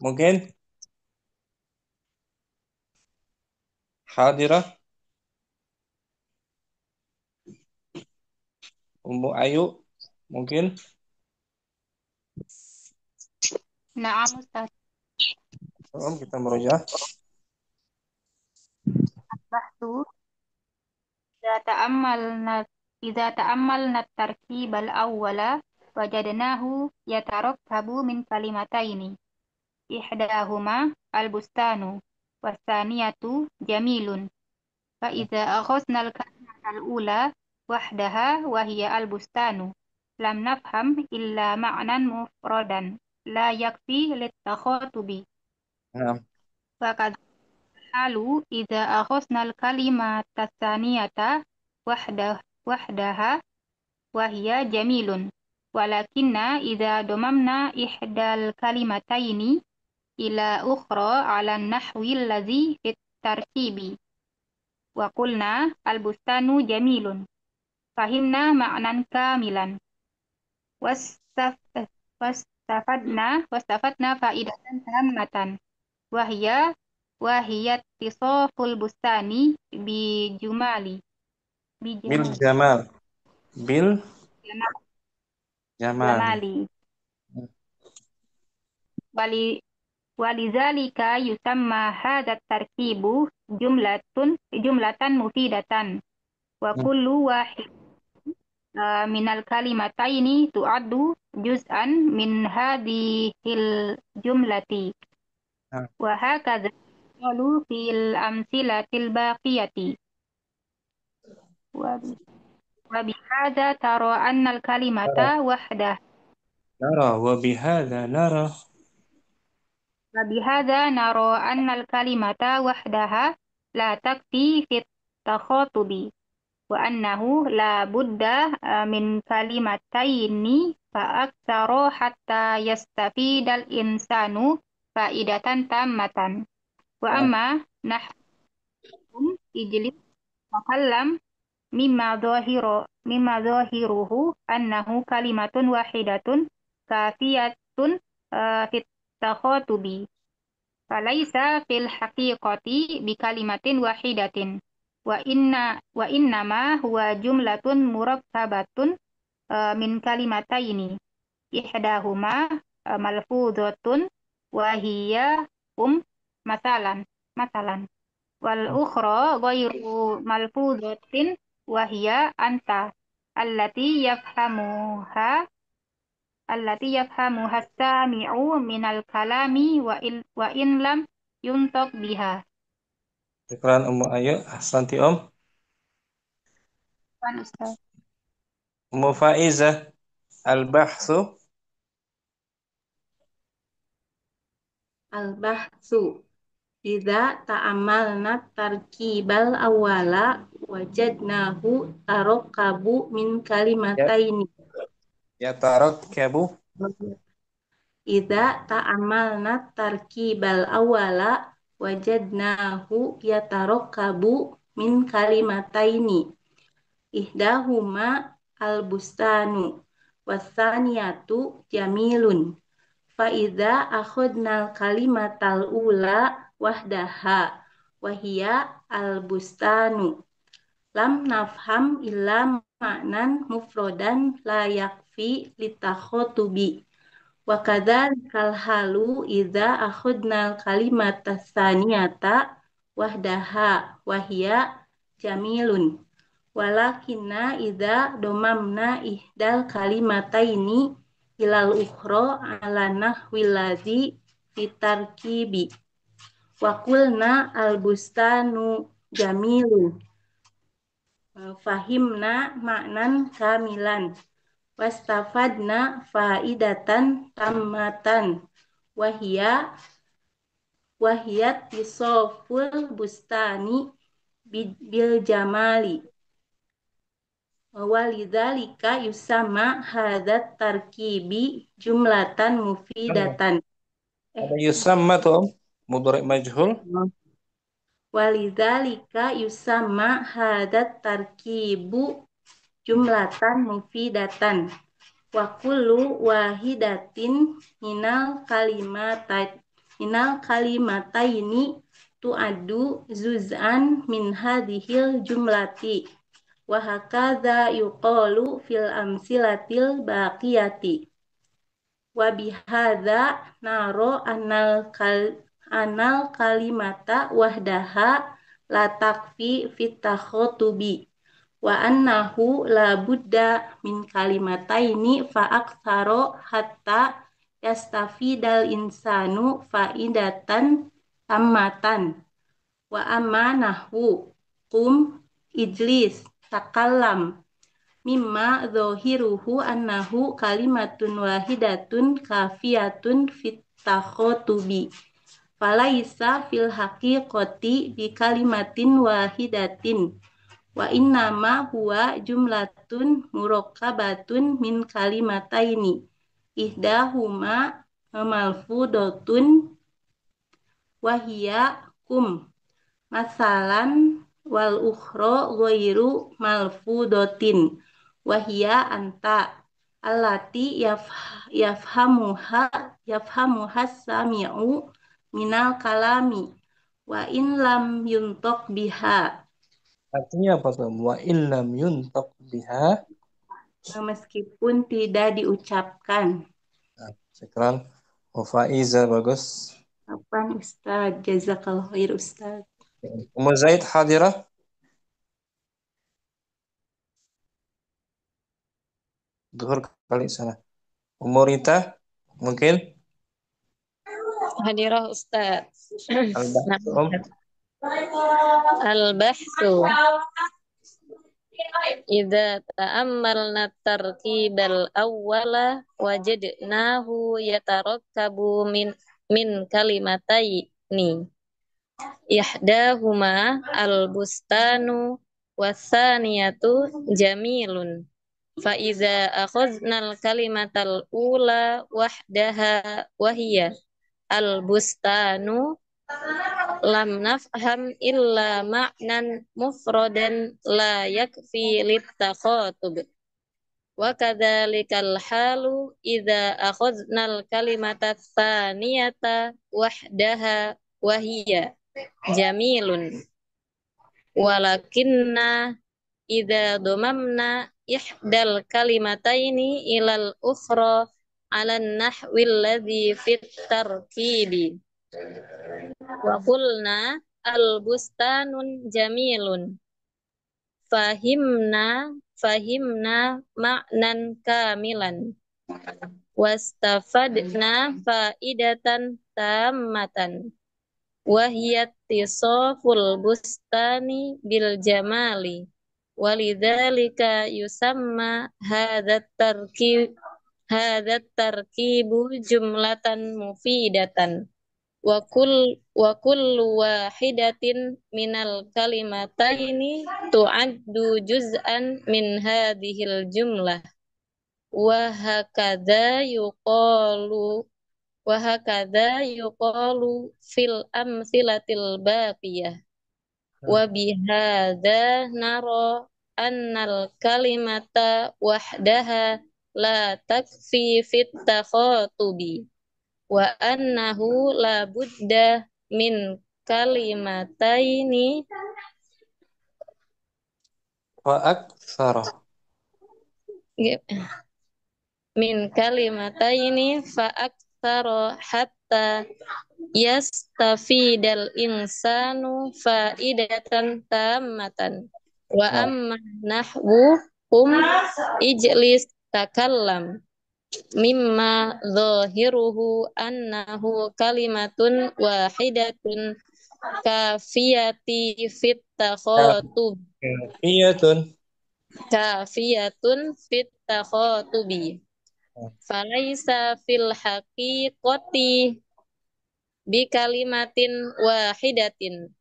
Mungkin hadirah. Ummu Ayu mungkin. Na'am Ustaz. Kita merujuk. Bahtu idza ta'ammalna at-tarkib al-awwala wajadnahu yatarakkabu min kalimataini ihdahuma al-bustanu was-saniyatu jamilun fa idza akhadna al-kalimata al-ula wahdaha wa hiya al-bustanu lam nafham illa ma'nan mufradan la yakfi lit-takhatubi faqad halu idza akhadna al-kalimata as-saniyata wahdaha wa hiya jamilun walakinna idza damamna ihdal kalimataini ila ukhra ala nahwi allazi fit tarkibi wa qulna al-bustanu jamilun fahimna ma'nan kamilan wastafadna faidatan tammatan wahya wahiyat tisoful bustani bijumali Bil bijumali jamal. Bil jamal. jamali wali walizalika yusamma hadha tarkibu jumlatan mufidatan wa kullu wahid minal kalimataini tu'addu juz'an min hadhil jumlati Nah, wa hakadha qalu fil amsilatil baqiyati wa bi- wa bihadza tara annal nara. kalimata wahdah Nara wa bihadza nara. wa bihadza nara annal kalimata wahdaha la takfi fit takhatubi wa annahu la budda min kalimataini fa aktsara hatta yastafidal insanu faidatan tammatan wa Nah, amma nahkum ijlis takallam mimma zahiruhu annahu kalimatun wahidatun kafiyatun fit takhatubi falaisa fil haqiqati bi kalimatin wahidatin wa innama huwa jumlatun murakkabatun min kalimataini ihdahuma malfuzatun wa hiya masalan wal ukhra ghairu malfuzatin wa hiya anta allati yafhamuha allati yafhamuha as-sami'u minal kalami wa in lam yuntaq biha. syukran Ummu Ayu. Ahsanti Om. Kan Ustaz. Ummu Faizah. Al-bahthu. Al-bahsu. Idza ta'amalna tarkibal awwala wajadnahu tarakkabu min Ya, kalimataini. ya tarakkabu. Idza ta'amalna tarkibal awwala wajadnahu yatarakkabu min kalimataini. Ihdahuma al-bustanu wasaniyatu jamilun. Faida akhadnal kalimatal ula wahdaha wahia al-bustanu lam nafham illa ma'nan mufrodan la yakfi litakhotubi wa kadzalikal halu idza akhadnal kalimatas saniyata wahdaha wahia jamilun walakinna idza domamna ihdal kalimataini ilal ukhra ala nahwil ladzi fitarkibi wa qulna al bustanu jamilun fahimna maknan kamilan wastafadna faidatan tammatan wahiyat tisoful bustani bil jamali walidzalika yusamma hadat tarkibi jumlatan mufidatan. Ada yusamma tuh Om. Mudhari' majhul. Walidzalika yusamma hadat tarkibu jumlatan mufidatan. Wa kullu wahidatin minal kalimataini tu'addu zuz'an min hadhil jumlati. Wa hakadha yuqalu fil amsilatil baqiyati. Wa bihadza naro anal kalimata wahdaha la takfi fit takhutubi wa annahu la budda min kalimataini fa aktsaro hatta yastafidal insanu faidatan tammatan wa amma nahwu qum ijlis takallam mimma dzahiruhu annahu kalimatun wahidatun kafiyatun fit takhutubi falaisa fil haqiqati bi kalimatin wahidatin wa innama huwa jumlatun murakkabatun min kalimataini ihdahuma malfudatun wahia kum masalan wal ukhra ghairu malfudatin wahia anta allati yafhamuha sami'u minal kalami wa in lam yuntok biha. Artinya apa tuh? Wa illam yuntaq biha. Meskipun tidak diucapkan. Nah, sekarang Faiza bagus. Apaan Ustaz? Jazakallah khair Ustaz. Ummu Zaid hadirah. Zuhur kali sana. Ummu Rita mungkin Hadirah Ustaz. Nah, Al-Bahtum. Al-bahsu idza ta'ammalna tarkibal awwala wajadnahu yatarakkabu min kalimataini ihdahuma al-bustanu wasaniyatu jamilun fa iza akhadnal kalimatal ula wahdaha wahiyya al-bustanu lam nafham illa ma'nan mufradan la yakfi litakhatub wa kadzalikal halu idza akhadnal kalimata tsaniyata wahdaha wahiyya jamilun walakinna idza domamna ihdal kalimataini ilal ukhra ala nahwil ladzi fit tarkibi wa qulna al-bustanun jamilun fahimna ma'nan kamilan wastafadna faidatan tammatan wahiyat tisoful bustani bil jamali walidzalika yusamma hadat tarkibu jumlatan mufidatan wa kullu wahidatin minal kalimataini tu'addu juz'an min hadhil jumlah wa hakadha yuqalu fil amsilatil baqiyah wa bihadza nara annal kalimata wahdaha la takfi fit takhatubi wa annahu la budda min kalimataini Wa aktsara. min kalimataini fa aktsara hatta yastafidal insanu faidatan tammatan wa Nah, amma nahwu ijlis takallam mimma zahiruhu annahu kalimatun wahidatun kafiyati fit takhatub kafiyatun. kafiyatun fit takhatubi falaisa fil haqiqati bi kalimatin wahidatin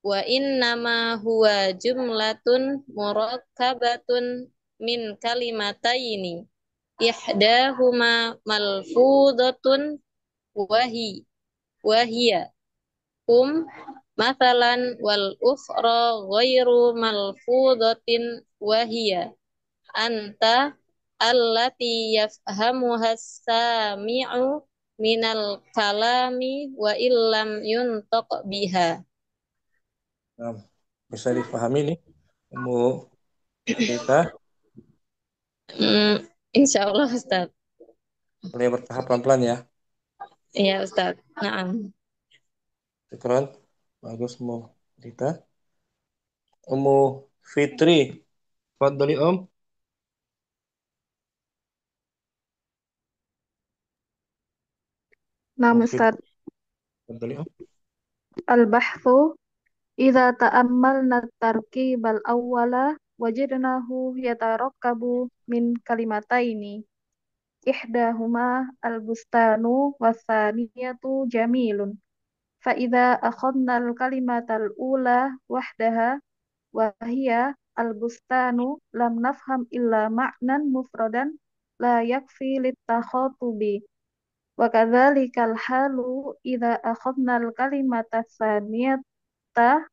wa innama huwa jumlatun murakkabatun min kalimataini ihdahuma malfudatun wahiya mathalan wal ukhra ghairu malfudatin wahiya anta allati yafhamuha sami'u minal kalami wa illam yuntaq biha. Nah, bisa dipahami nih Ummu Rita. Insyaallah Ustaz. Boleh bertahap pelan-pelan ya. Iya Ustaz. Naam. Syukran. Bagus Ummu Rita. Ummu Fitri. Fadhali Om. Nam Ummu Ustaz, Fitri. Fadhali Om. al-bahthu idza ta'ammalna tarkibal awwala wajadnahu yatarakkabu min kalimataini ihdahuma al-bustanu wasaniyatu jamilun fa idza akhadna al-kalimatal ula wahdaha wa hiya al-bustanu lam nafham illa ma'nan mufradan la yakfi litakhutubi wa kadzalikal halu idza akhadna al-kalimata tsaniyata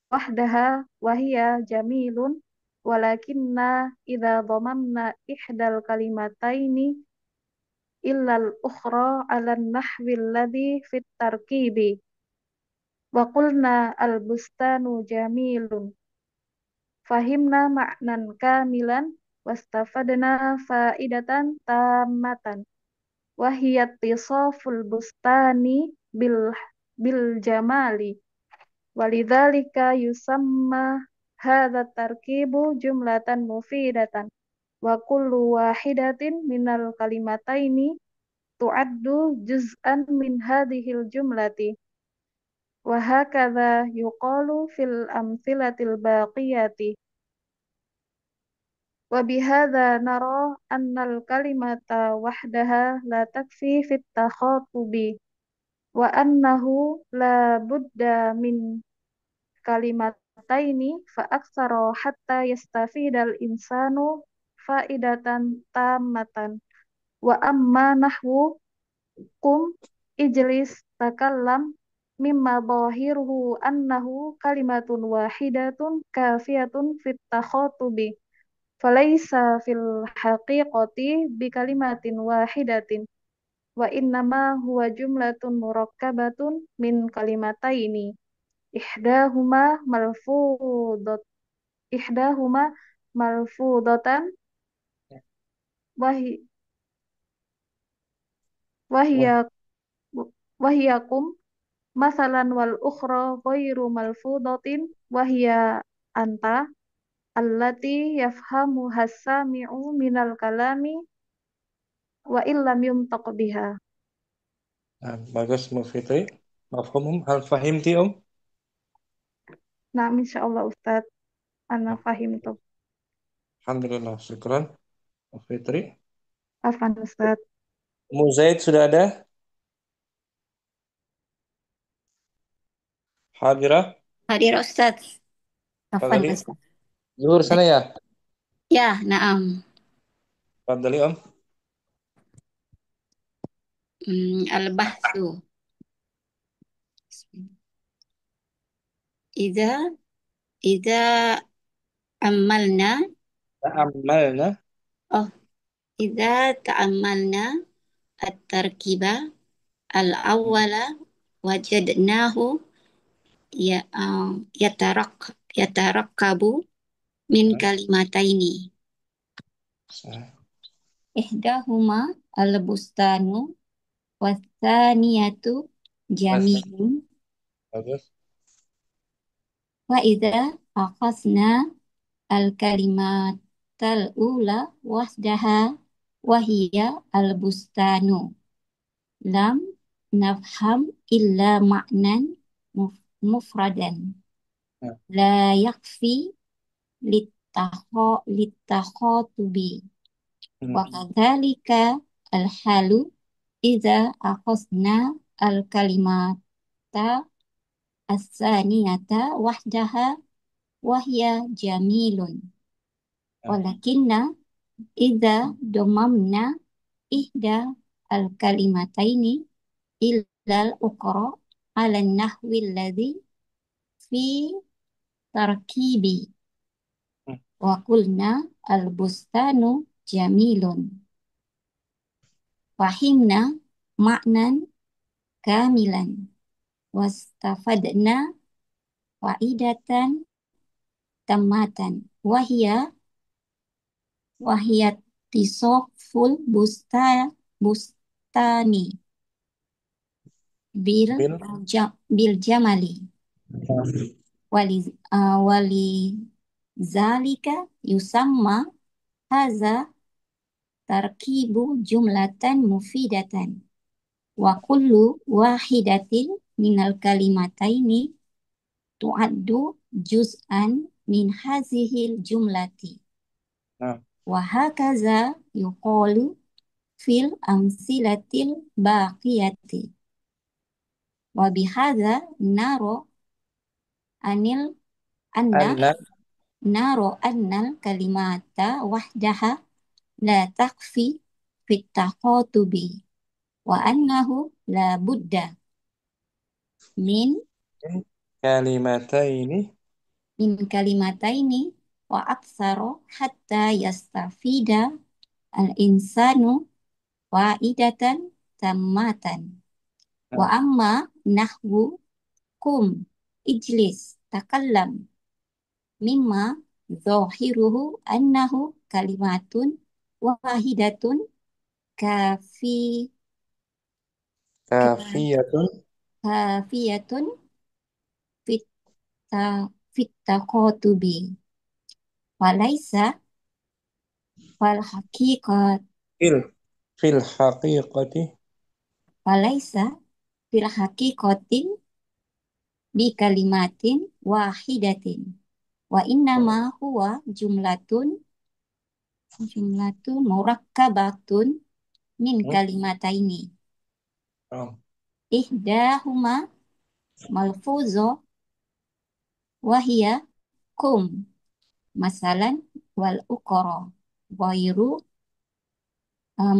wahdaha wahia jamilun walakinna idza dhamamna ihdal kalimataini إلا الأخرى على النحو الذي في التركيب وقلنا البستان جميل فهمنا معنى كاملا واستفدنا فائدة تامة وهي اتصاف البستان بالجمال ولذلك يسمى هذا التركيب جملة مفيدة وكل واحدة من الكلمتين تعد جزءا من هذه الجملة وهكذا يقال في الأمثلة الباقية وبهذا نرى أن الكلمة وحدها لا تكفي في التخاطب وأنه لا بد من كلمتين فأكثر حتى يستفيد الإنسان فائدة تامة وأما نحو قم اجلس تكلم مما ظاهره أنه كلمة واحدة كافية في التخاطب فليس في الحقيقة بكلمة واحدة وإنما هو جملة مركبة من كلمتين إحداهما ملفوظة إحداهما ملفوظة وهي وهي وهي قم مثلا والأخرى غير ملفوظة وهي أنت التي يفهمها السامع من الكلام وإن لم ينطق بها. bagus Mbak Fitri. Mafhum, hal fahimti Nah, insya Allah Ustadz, Ana fahim tuh. Alhamdulillah, syukran Mbak Fitri. Afan Ustadz. Zaid sudah ada? Hadirah? Hadir Ustaz. Afan Fadali? Ustaz. Zuhur sana ya? Ya, naam. Fadali Al-bahsu. Idza amalna Ta'ammalna. idza ta'ammalna at-tarkiba al-awwala wajadnahu ya yatarakkabu min kalimataini. Ihdahuma al-bustanu wathaniyatu jamilun. Bagus. Wa idza akhasna al-kalimatal ula wahdaha wahiyya al-bustanu lam nafham illa ma'nan mufradan la yakfi litakhotubi wa kadzalika al-halu idza akhasna al-kalimata as-saniyata wahdaha wahya jamilun walakinna idza domamna ihda al-kalimataini illal uqra ala nahwi alladhi fi tarkibi wa qulna al-bustanu jamilun fahimna ma'nan kamilan wastafadna faidatan tamatan wahiyat tisoful bustani bil jamali wali zalika yusamma haza tarkibu jumlatan mufidatan wa kullu wahidatin minal kalimataini tu'addu juz'an min hazihil jumlati wa hakaza yuqalu fil amsilatil baqiyati wa bihadza naro annal kalimata wahdaha la takfi fit takhutubi wa annahu la budda min kalimataini wa aktsaro hatta yastafida al-insanu wahidatan tammatan. Wa Nah, amma nahwu kum ijlis takallam mimma zahiruhu annahu kalimatun wahidatun kafi kafiyatun kafiyatun fit fit taqatubi walaisa wal haqiqat fil fil haqiqati walaisa fil haqiqatin bi kalimatin wahidatin wa innama huwa jumlatun murakkabatun min kalimataini Oh, ihdahuma malfuzo wahia kum masalan wal ukoro wairu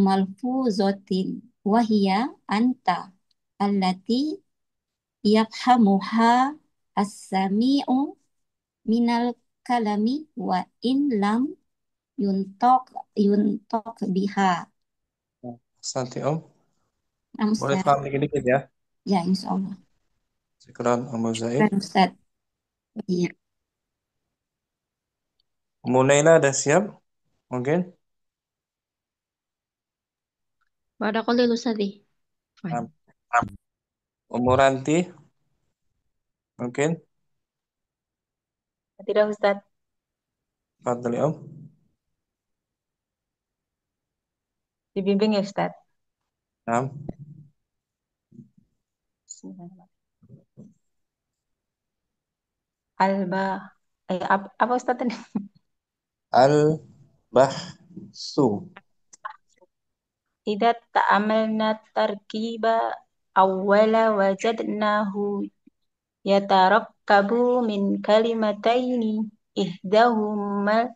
malfuzotin wahia anta allati yafhamuha as-sami'u minal kalami wa in lam yuntok biha. Santi Om. Nah, Boleh Ustaz. paham dikit-dikit ya. Ya, insya Allah. Syukran Om Zaid. Kan, Ustaz. Iya. Munaila ada siap? Mungkin? Barakallahu Ustaz. Nah, Umuranti? Mungkin? Tidak, Ustaz. Fadli Om. Dibimbing ya, Ustaz. Nah, Alba. Apa Ustaz tadi? al-bahsu. Idza ta'amalna tarkiba awwala wajadnahu yatarakkabu min kalimataini ihdahuma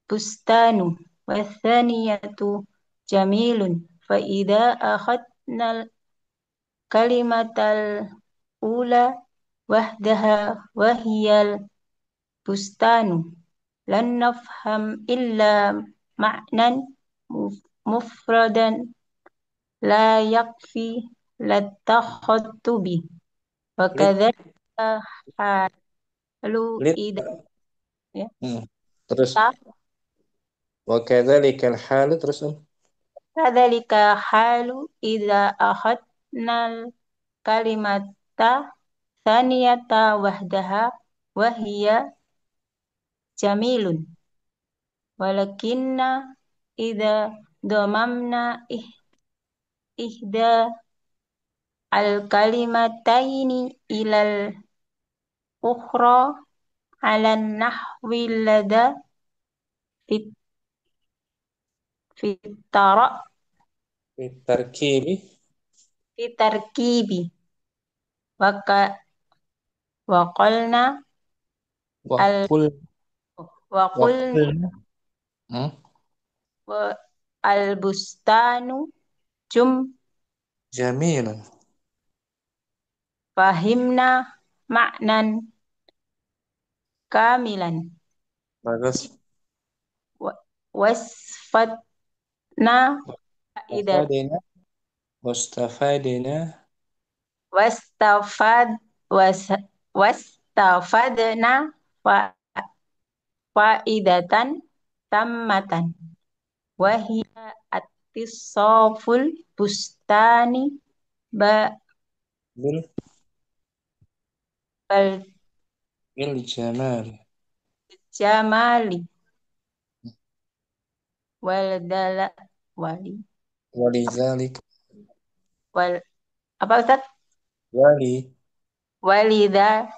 bustanu wathaniyatu jamilun fa idza akhadna kalimatal ula wahdaha wahiyal bustanu lan nafham illa ma'nan mufradan la yakfi latakhutubi wa Lid, kadzalika halu lid. ida ya Terus. ta Wa kadzalikal halu terus Om. kadzalika halu ida akhadnal kalimata thaniyata wahdaha wa hiya jamilun walakinna ida domamna ihda al kalimataini ilal ukhra ala nahwi lada fit fitara Tarkibi. fitarkibi waka waqalna al Waqul. waqulna Waqulna. Hmm? al bustanu jum Jamilun. fahimna ma'nan kamilan Bagus. wasfatna idat Wastafadina. Wastafadina. wastafad wastafadna faidatan tammatan wahia attisoful bustani Bil. bal Bil jamal. jamali wal dala wali Walizalik. wal apa Ustaz Wali. walida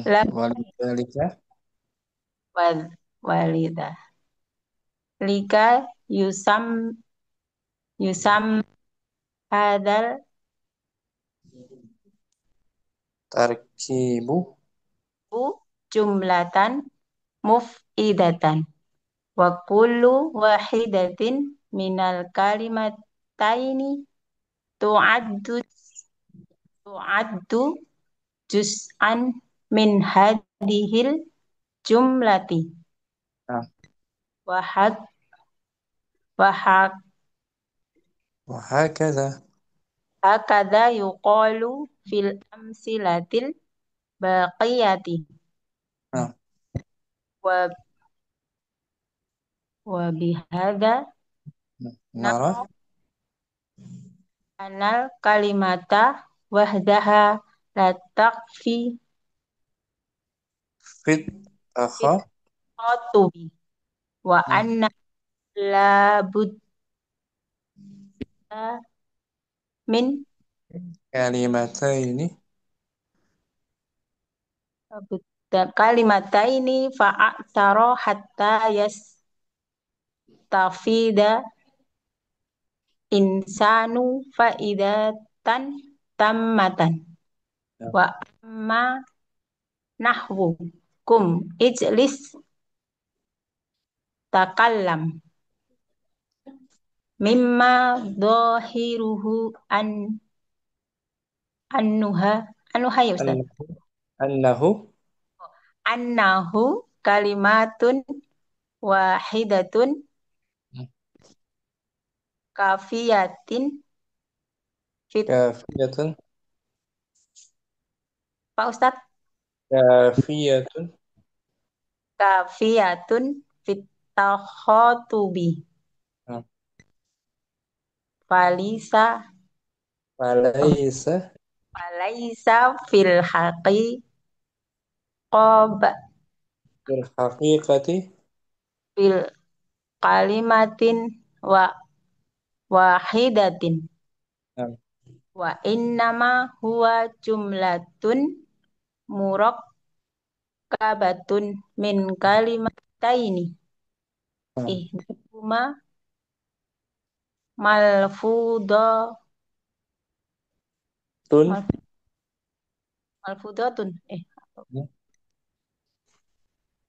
la Walizalika. wal walida lika yusam hadal Tarkibu. bu jumlatan mufidatan wa kullu wahidatin minal kalimataini tu'addu juz'an min hadihil jumlati Nah, wahad وهكذا. وهكذا يقال في الأمثلة الباقية نعم. وبهذا نرى نرى أن الكلمة وحدها لا تكفي في في التخاطب وأن لا بد من كلمتين فأكثر حتى يستفيد إنسان فائدة تامة. وأما نحو قم اجلس تكلم مما ظاهره أنها يا أستاذ أنه كلمات واحدة كافية في كافية Pak Ustadz كافية kafiyatun fit takhotubi نعم. falisa فليس falaisa fil في الحقيقة fil kalimatin wahidatin نعم. wa innama huwa jumlatun murakkabatun min kalimataini نعم. ihdahuma malfuda تن malfudatun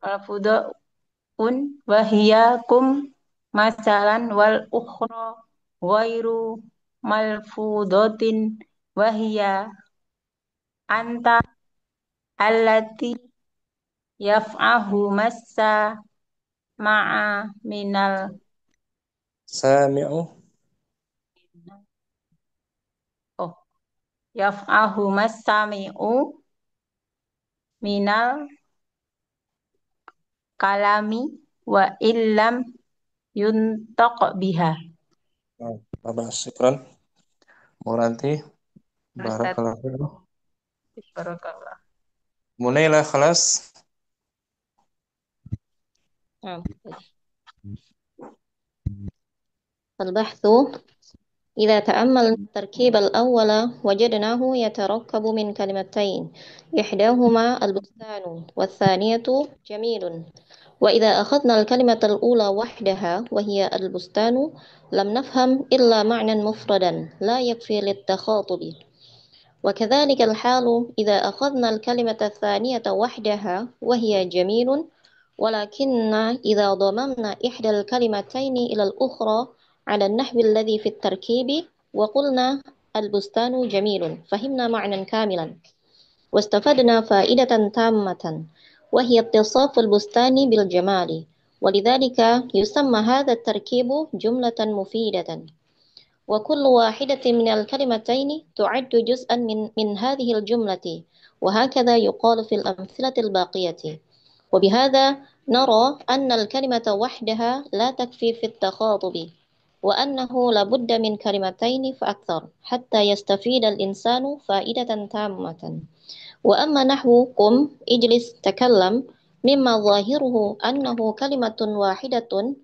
malfudaun wahiyakum masalan wal ukhra ghairu malfudatin wahiya anta allati yaf'ahu massa ma'a minal سامع yaf'ahu massami'u minal kalami wa illam yuntaq biha. نعم. طبعا شكرا مرانتي بارك Ustaz, الله فيك barakallah. منيلة خلاص نعم. البحث إذا تأملنا التركيب الأول وجدناه يتركب من كلمتين إحداهما البستان والثانية جميل. وإذا أخذنا الكلمة الأولى وحدها وهي البستان لم نفهم إلا معنى مفردا لا يكفي للتخاطب. وكذلك الحال إذا أخذنا الكلمة الثانية وحدها وهي جميل ولكن إذا ضممنا إحدى الكلمتين إلى الأخرى على النحو الذي في التركيب وقلنا البستان جميل فهمنا معنى كاملا واستفدنا فائدة تامة وهي اتصاف البستان بالجمال ولذلك يسمى هذا التركيب جملة مفيدة. وكل واحدة من الكلمتين تعد جزءا من هذه الجملة وهكذا يقال في الأمثلة الباقية. وبهذا نرى أن الكلمة وحدها لا تكفي في التخاطب وأنه لابد من كلمتين فأكثر حتى يستفيد الإنسان فائدة تامة. وأما نحو قم اجلس تكلم مما ظاهره أنه كلمة واحدة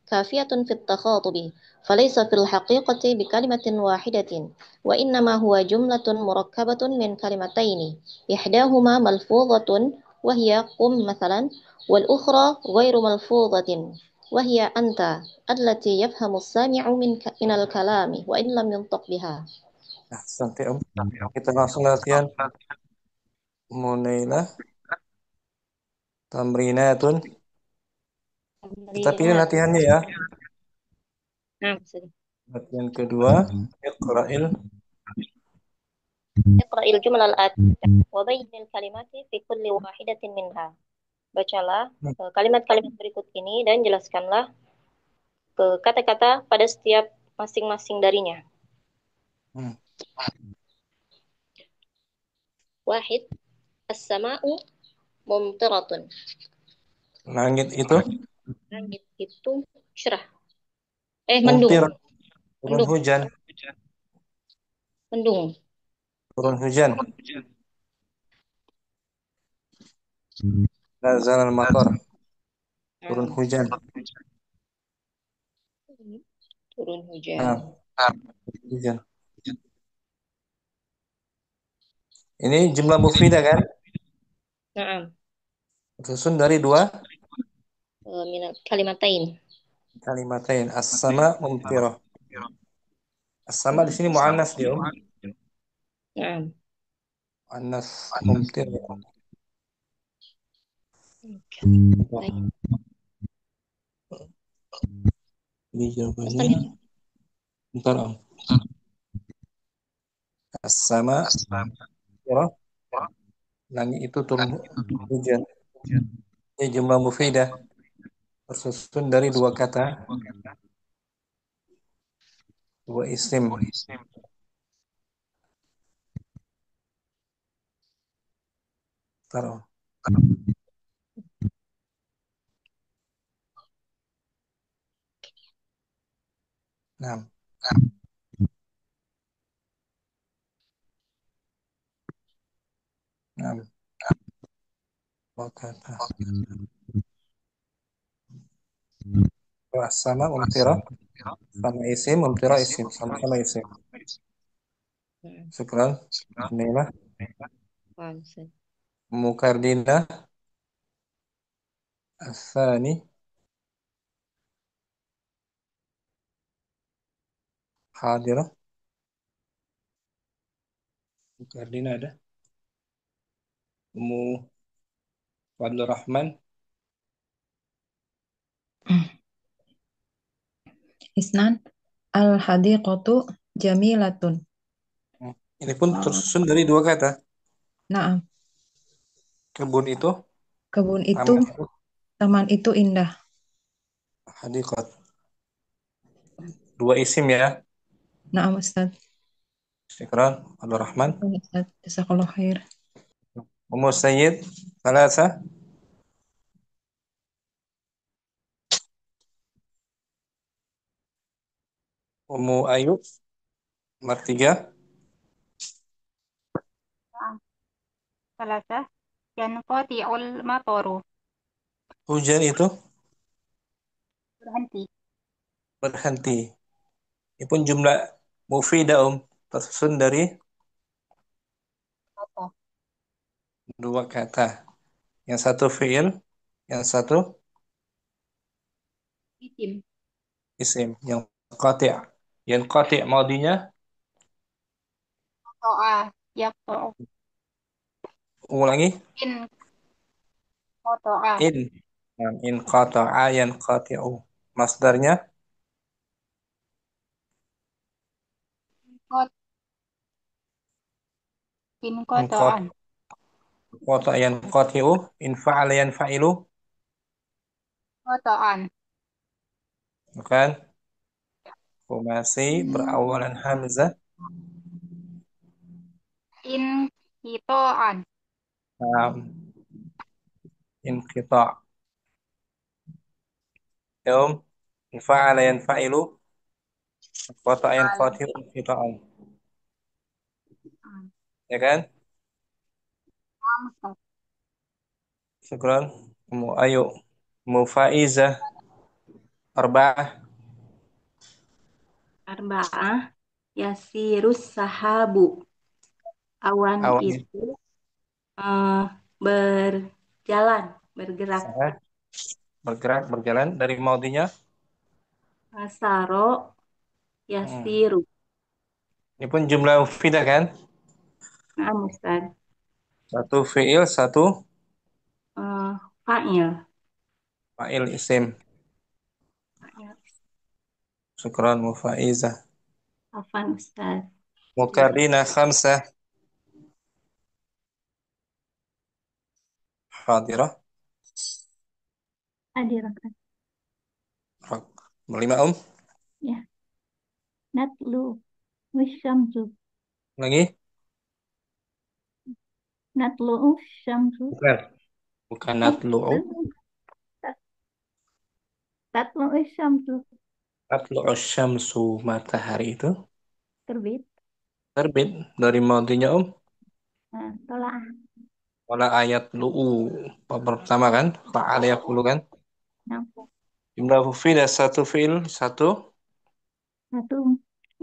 كافية في التخاطب فليس في الحقيقة بكلمة واحدة وإنما هو جملة مركبة من كلمتين إحداهما ملفوظة وهي قم مثلا والأخرى غير ملفوظة وهي أنت التي يفهم السامع من الكلام وإن لم ينطق بها. أحسنت يا kita langsung latihan Munailah tamrinatun kita pilih latihannya ya. Latihan kedua Iqra'il اقرأ الجمل الآتية وبين الكلمات في كل واحدة منها. Bacalah kalimat-kalimat berikut ini dan jelaskanlah ke kata-kata pada setiap masing-masing darinya. Hmm. Wahid, as-sama'u mumtiratun. Langit itu Langit itu cerah. Mendung. mumtir, turun Mendung. hujan, Mendung. turun hujan. Nazal al-matar, turun hujan. Turun hujan. Hujan. Ini jumlah mufidah kan? Naam. Tersusun dari dua Minal kalimatain. kalimatain. As-sama mumtirah. As-sama di sini muannas dia. Naam. Muannas mumtirah. Baik. Ini jawabannya. Bentar, Om. As-sama mumtirah. Langit itu turun hujan. Ini jumlah mufidah. Tersusun dari dua kata, dua isim. Taruh. Nah. Nah. Dua kata. Sama mumtirah. Sama isim, mumtirah isim. Sama-sama isim. Syukran. Inilah Mukardina Asani Hadirah. Mukardina ada. Ummu Fadlur Rahman. Isnan al-hadiqatu jamilatun. Ini pun tersusun dari dua kata. Naam. Kebun itu, Kebun itu, taman itu indah. hadiqat. Dua isim ya. Naam, Ustaz. Syukran. Fadlur Rahman. Ustaz, jazakallah khair. Ummu Sayyid Salasa. Ummu Ayub nomor 3. Salasah yanqati'ul mataru. Hujan itu Berhenti. berhenti. Ini pun jumlah mufidah tersusun dari Kata. dua kata. Yang satu fi'il, yang satu Isim. isim. Yang qati'. Yang qati' maudinya Qata'a. Yaqta'u. ulangi. In. Qata'a. In qata'a yanqati'u. Masdarnya Qat. In in qata'an. qata'a yanqati'u. In fa'ala yanfa'ilu. Qata'an. Bukan? Khumasi berawalan hamzah. In qita'an. Inqita'. Yom. In fa'ala yanfa'ilu. Qata'a yanqati'u. Inqita'an. Ya kan? Amsah. Syukran. Ayo. Mufaizah. Arba'ah. Arba'ah yasirus sahabu. Awan Awan. itu berjalan, bergerak. Bergerak, berjalan. Dari maudinya. Asaro yasiru. Ini pun jumlah mufidah kan? Nah, Ustaz. Satu fi'il, satu Fa'il. fa'il isim. Syukran mufaizah. Afan, Ustaz. Mukarrina khamsah. Hadirah. Hadirah. Berlima Ya. Natlu wasyamsu. lagi? Natlu syamsu. Bukan. Bukan Oh, natlu'u. tatlu syamsu. Natlu'u syamsu, matahari itu Terbit. terbit. Dari madinya Nah, tolak. Wala ayat lu'u. Pertama kan? Fa'ala yaqulu kan? Nah, Jumlah fi'il ada satu fi'il, satu satu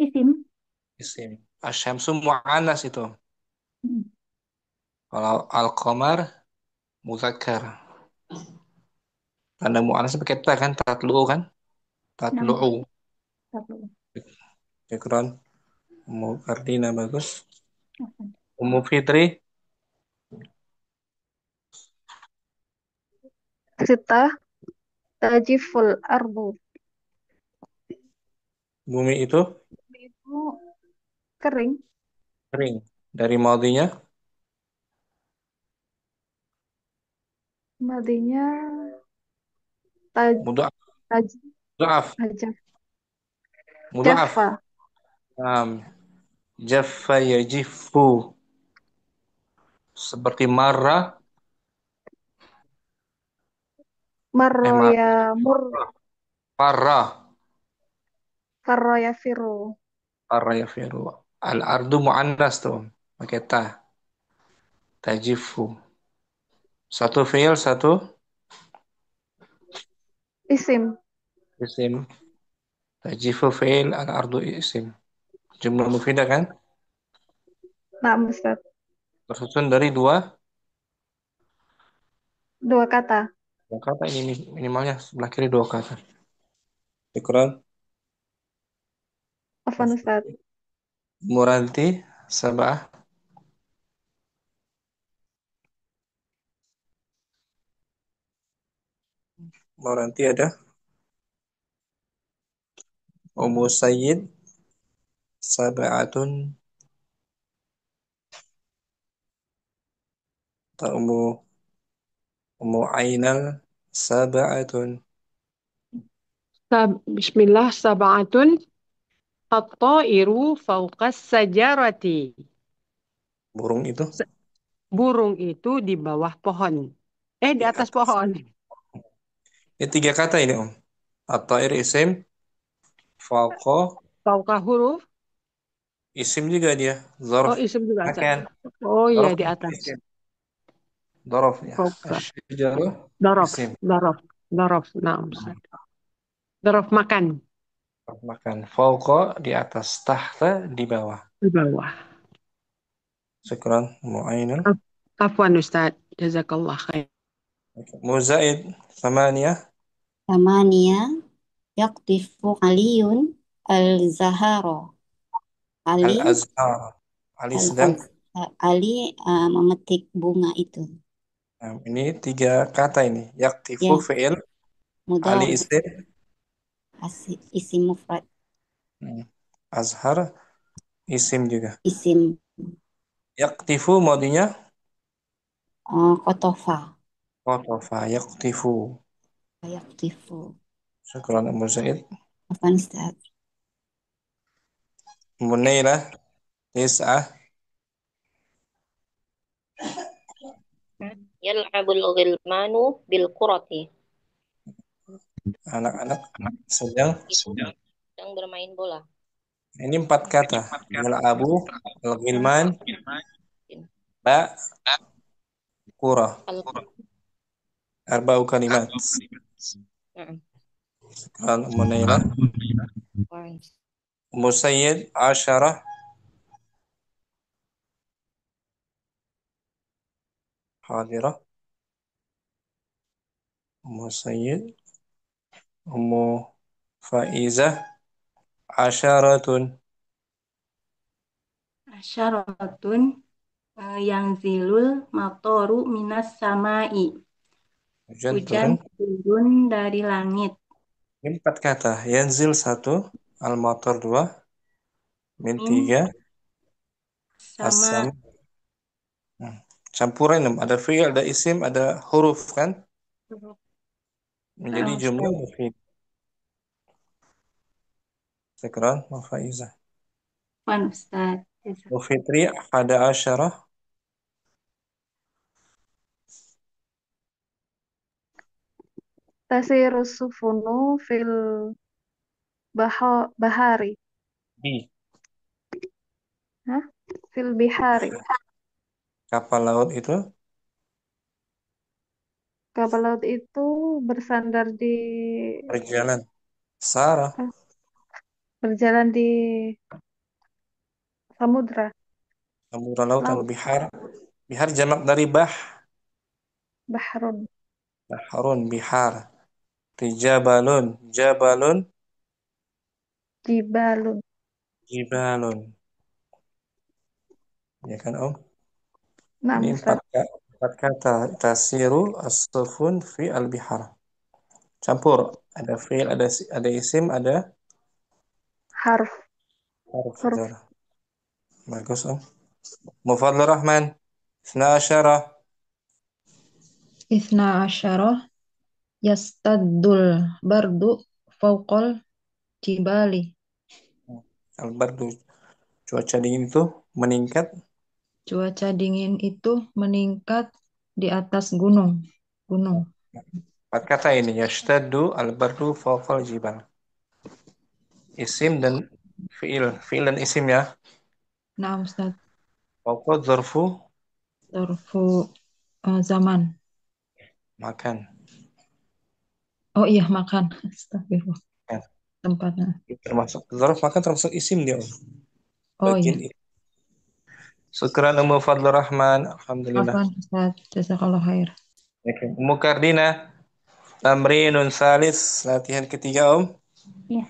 isim. isim. Asyamsu mu'annas itu. Hmm. Kalau al-qamar muzakkar. Tanda mu'annas pakai ta kan? Tatlu'u kan? Nah, Tatlu'u. tatlu. Syukran. Ummu Fardina bagus. Apa? Ummu Fitri Sita tajiful ardu. bumi itu Itu kering. kering. Dari madinya Madinya taj mudha'af. taj Mudha'af. ajaf. Mudha'af. Jaffa. Jaffa yajifu. Seperti marah. Marro Marah. ya mur. Parah. Farro ya firu. Parah ya firu. Al-ardu mu'annas tuh. Pakai ta. Tajifu. Satu fi'il, satu Isim. isim. Tajifu fi'il, al-ardu isim. Jumlah mufidah kan? Nah, Ustaz. Tersusun dari dua Dua kata. kata. Ini minimalnya sebelah kiri dua kata. Syukran. Afwan Ustaz. Muranti sabah. Muranti ada. Ummu Sayyid sab'atun. Atau Ummu Ainal sab'atun. Bismillah, sab'atun. At-ta'iru fawqas sajarati. Burung itu Burung itu di bawah pohon. Di di atas atas. pohon. Ini tiga kata ini At-ta'ir isim, fauqa Fawqa huruf. isim juga dia. Zarf Oh, isim juga, Ustaz. makan. Oh iya, Zarf di atas. isim. Zarf ya. Fawqa. Asy-syajaru Dorof. isim. Dorof. Dorof. Nah, Ustaz. Dorof makan. Zarf makan. Fauqa di atas, tahta di bawah. Di bawah. Syukran Mu'ainal. Afwan Ustaz. Jazakallah khair. Muzaid Thamaniyah. Tamania yaktifu Aliyun al-Zahara. Ali Al-Azhar. Ali sedang. Ali memetik bunga itu. Nah, ini tiga kata ini. Yaktifu Ya, fi'il. Ali mudhari isim. isim mufrad Azhar isim juga. isim Yaktifu madinya kotofa qatafa. Yaktifu. yaktifu. Syukran Muzaid. Afwan Ustaz. Munailah Tis'ah. Yal'abul ghilmanu bil qurati. Anak-anak sedang. Sedang bermain bola. Ini empat kata. Yal'abu, al-ghilman, ba, kura. Al Arba'u kalimat. Na'am. Syukran Munailah. Musayyid Asyarah. Hadirah. Musayyid. Ummu Faizah Asyaratun. Asyaratun yang zilul matoru minas samai. Hujan turun. Hujan turun dari langit. Ini empat kata. Yanzil satu. Al-matar dua. Min Min tiga. sama As-sam. Campuran ada fi'il, ada isim, ada huruf kan? Menjadi Nah, jumlah Ustaz. mufid. Syukran, Faizah. Afwan Ustaz. Fitri, ada asyarah. Tasiru sufunu fil bahari. Bi. Hah? Fil bihari. Kapal laut itu Kapal laut itu bersandar di berjalan. Sarah. berjalan di samudra, Samudra lautan laut, bihar. Bihar jamak dari bahrun, bahrun bihar. Jabalun. Jabalun. jibalun. Jibalun. Ya kan Om? Nah, Ini Ustaz, empat kata. Tasiru as-sufun fi al-bihar. Campur. Ada fi'il, ada isim, ada harf, harf huruf. jar. Bagus Om. Mufadlur Rahman. Isna asyarah. Isna asyarah yastaddul bardu fauqal jibali. Al-bardu. Cuaca dingin itu meningkat. Cuaca dingin itu meningkat di atas gunung. Gunung. Empat kata ini. Yashtaddu al-bardu fawqal jibal. Isim dan fi'il. Fi'il dan isim ya. Nah, Ustaz. Fawqa zarfu Zarfu zaman. makan. Oh iya, makan. Astagfirullah. Ya. Tempatnya. Termasuk zarf makan termasuk isim dia. Oh iya. Bagian Syukran Ummu Fadlur Rahman. Alhamdulillah. Afwan, Ustaz. Jazakallah khair. Oke. Ummu Kardina. Tamrinun salis. Latihan ketiga Om. Ya,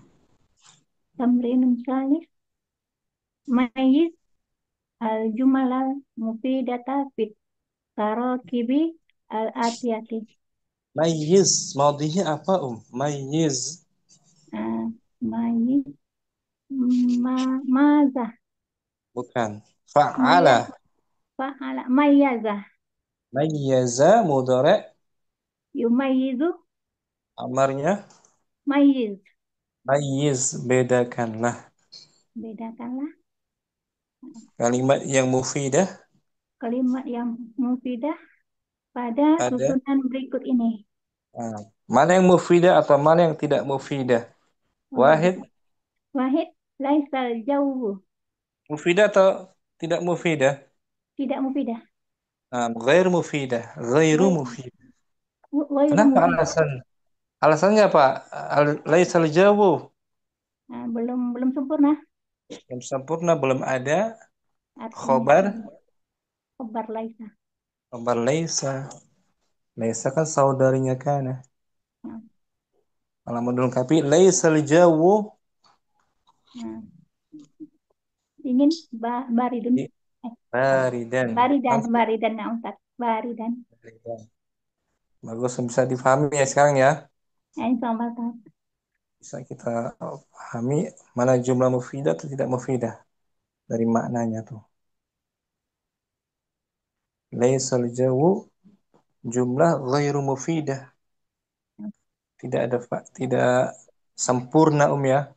tamrinun salis. Mayyiz al-jumalal mufidata fit tarakibi al-atiyati. Mayyiz. Maudinya apa Om? Mayyiz. Mayyiz mazah. Bukan. Maya Fa'ala. fa'ala mayyaza. Mayyaza mudhari. Yumayyizu Amarnya. mayyiz. Mayyiz. Bedakanlah. Bedakanlah Kalimat yang mufidah. kalimat yang mufidah pada Ada. susunan berikut ini. Nah, mana yang mufidah atau mana yang tidak mufidah? Wahid. Wahid laisal jauh. Mufidah atau tidak mufidah? Tidak mufidah. Nah, ghair mufidah. Ghairu Ghairu mufidah. ghairu Kenapa mufidah. alasan? Alasannya apa? Laisal jawu. Nah, belum sempurna Belum sempurna, belum ada artinya. khobar. Khobar laisa. Khobar laisa. Laisa kan saudarinya kana. Nah, Kalau mau dilengkapi, laisal jawu. nah. Dingin baridun. Baridan. Baridan nah Ustaz. Baridan. Bagus, bisa difahami ya sekarang ya. Insyaallah Ustaz. Bisa kita pahami mana jumlah mufidah atau tidak mufidah dari maknanya tuh. Laisal jawu jumlah ghairu mufidah. Tidak ada tidak sempurna ya.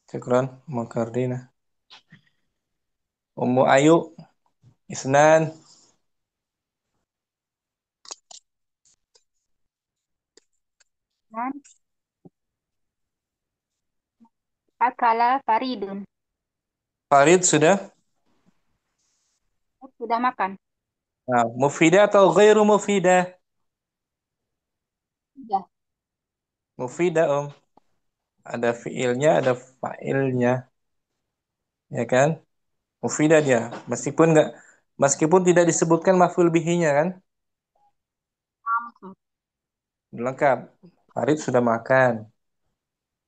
Syukran Makardina. Ummu Ayu Isnan. Dan akala Faridun. Farid sudah. Sudah makan. Nah, mufidah atau ghairu mufidah? Sudah. Mufidah Ada fiilnya, ada fa'ilnya. Ya kan? Mufidah dia. Meskipun tidak disebutkan maf'ul bihinya kan? Lengkap. Farid sudah makan.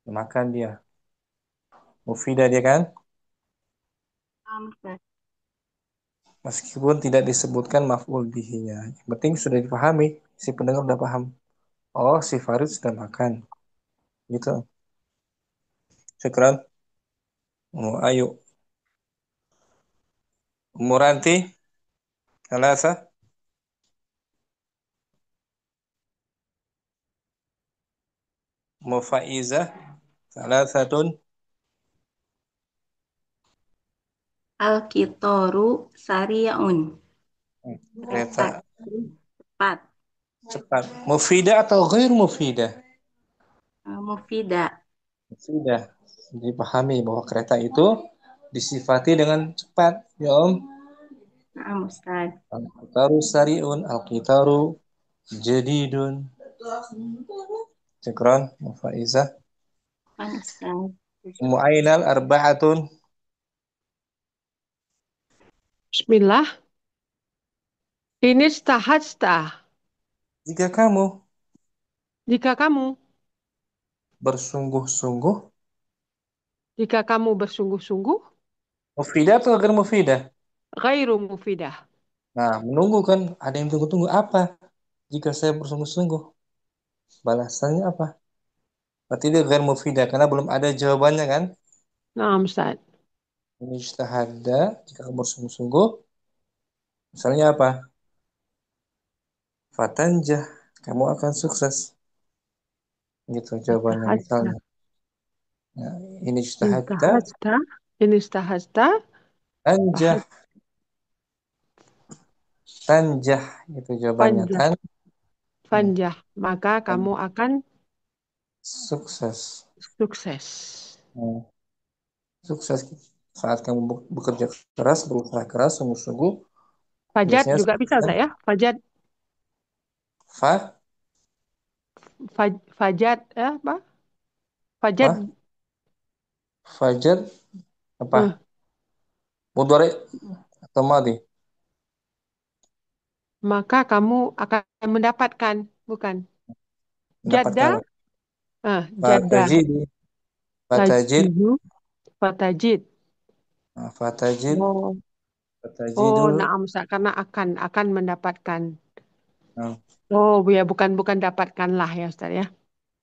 Makan dia. Mufidah dia kan? Meskipun tidak disebutkan maf'ul bihinya. Yang penting sudah dipahami. Si pendengar sudah paham. Oh, si Farid sudah makan. Gitu. Syukran. Ayo. Muranti. Salasa. Mufaizah. Salasatun. Al-qitaru sari'un. Kereta Kereta itu cepat. cepat. Mufidah atau ghair mufidah? Mufidah. Sudah dipahami bahwa kereta itu disifati dengan cepat, ya Om. Naam Ustaz. Al-qitaru sari'un, al-qitaru jadidun. Syukran, Mufaizah. Kan Ustaz. Ummu Ainal arba'atun. Bismillah. Ini stahasta. Jika kamu Jika kamu bersungguh-sungguh, bersungguh-sungguh, mufidah atau ghair mufidah? ghairu mufidah. Nah, menunggu kan ada yang tunggu-tunggu apa? Jika saya bersungguh-sungguh, balasannya apa? Berarti dia ghair mufidah karena belum ada jawabannya kan? Nah, Ustaz. Ini ijtihada, jika kamu bersungguh-sungguh, misalnya apa? Fatanjah, kamu akan sukses. Gitu jawabannya Istahasta. misalnya. Nah, ini ijtihada, Istahasta. Ini istahasta. tanjah, tanjah itu jawabannya Fanjah. Hmm, Fanjah. Maka kamu akan sukses. sukses. Hmm, sukses saat kamu bekerja keras, berusaha keras, sungguh-sungguh, Fajat biasanya juga bisa, sukses. Ustaz, ya? Fajat. Fa, Fajat. Apa? Fajat. fa, fajar, apa? Eh, Mudhari atau madhi? maka kamu akan mendapatkan. Bukan. Mendapatkan. Jadda. Jadda. Fatajid, fatajid, Tajidu. Fatajid. fatajid, Oh. Oh, fatajidul. naam, Ustaz. Karena akan mendapatkan. Nah, Oh, ya bukan dapatkanlah ya, Ustaz, ya.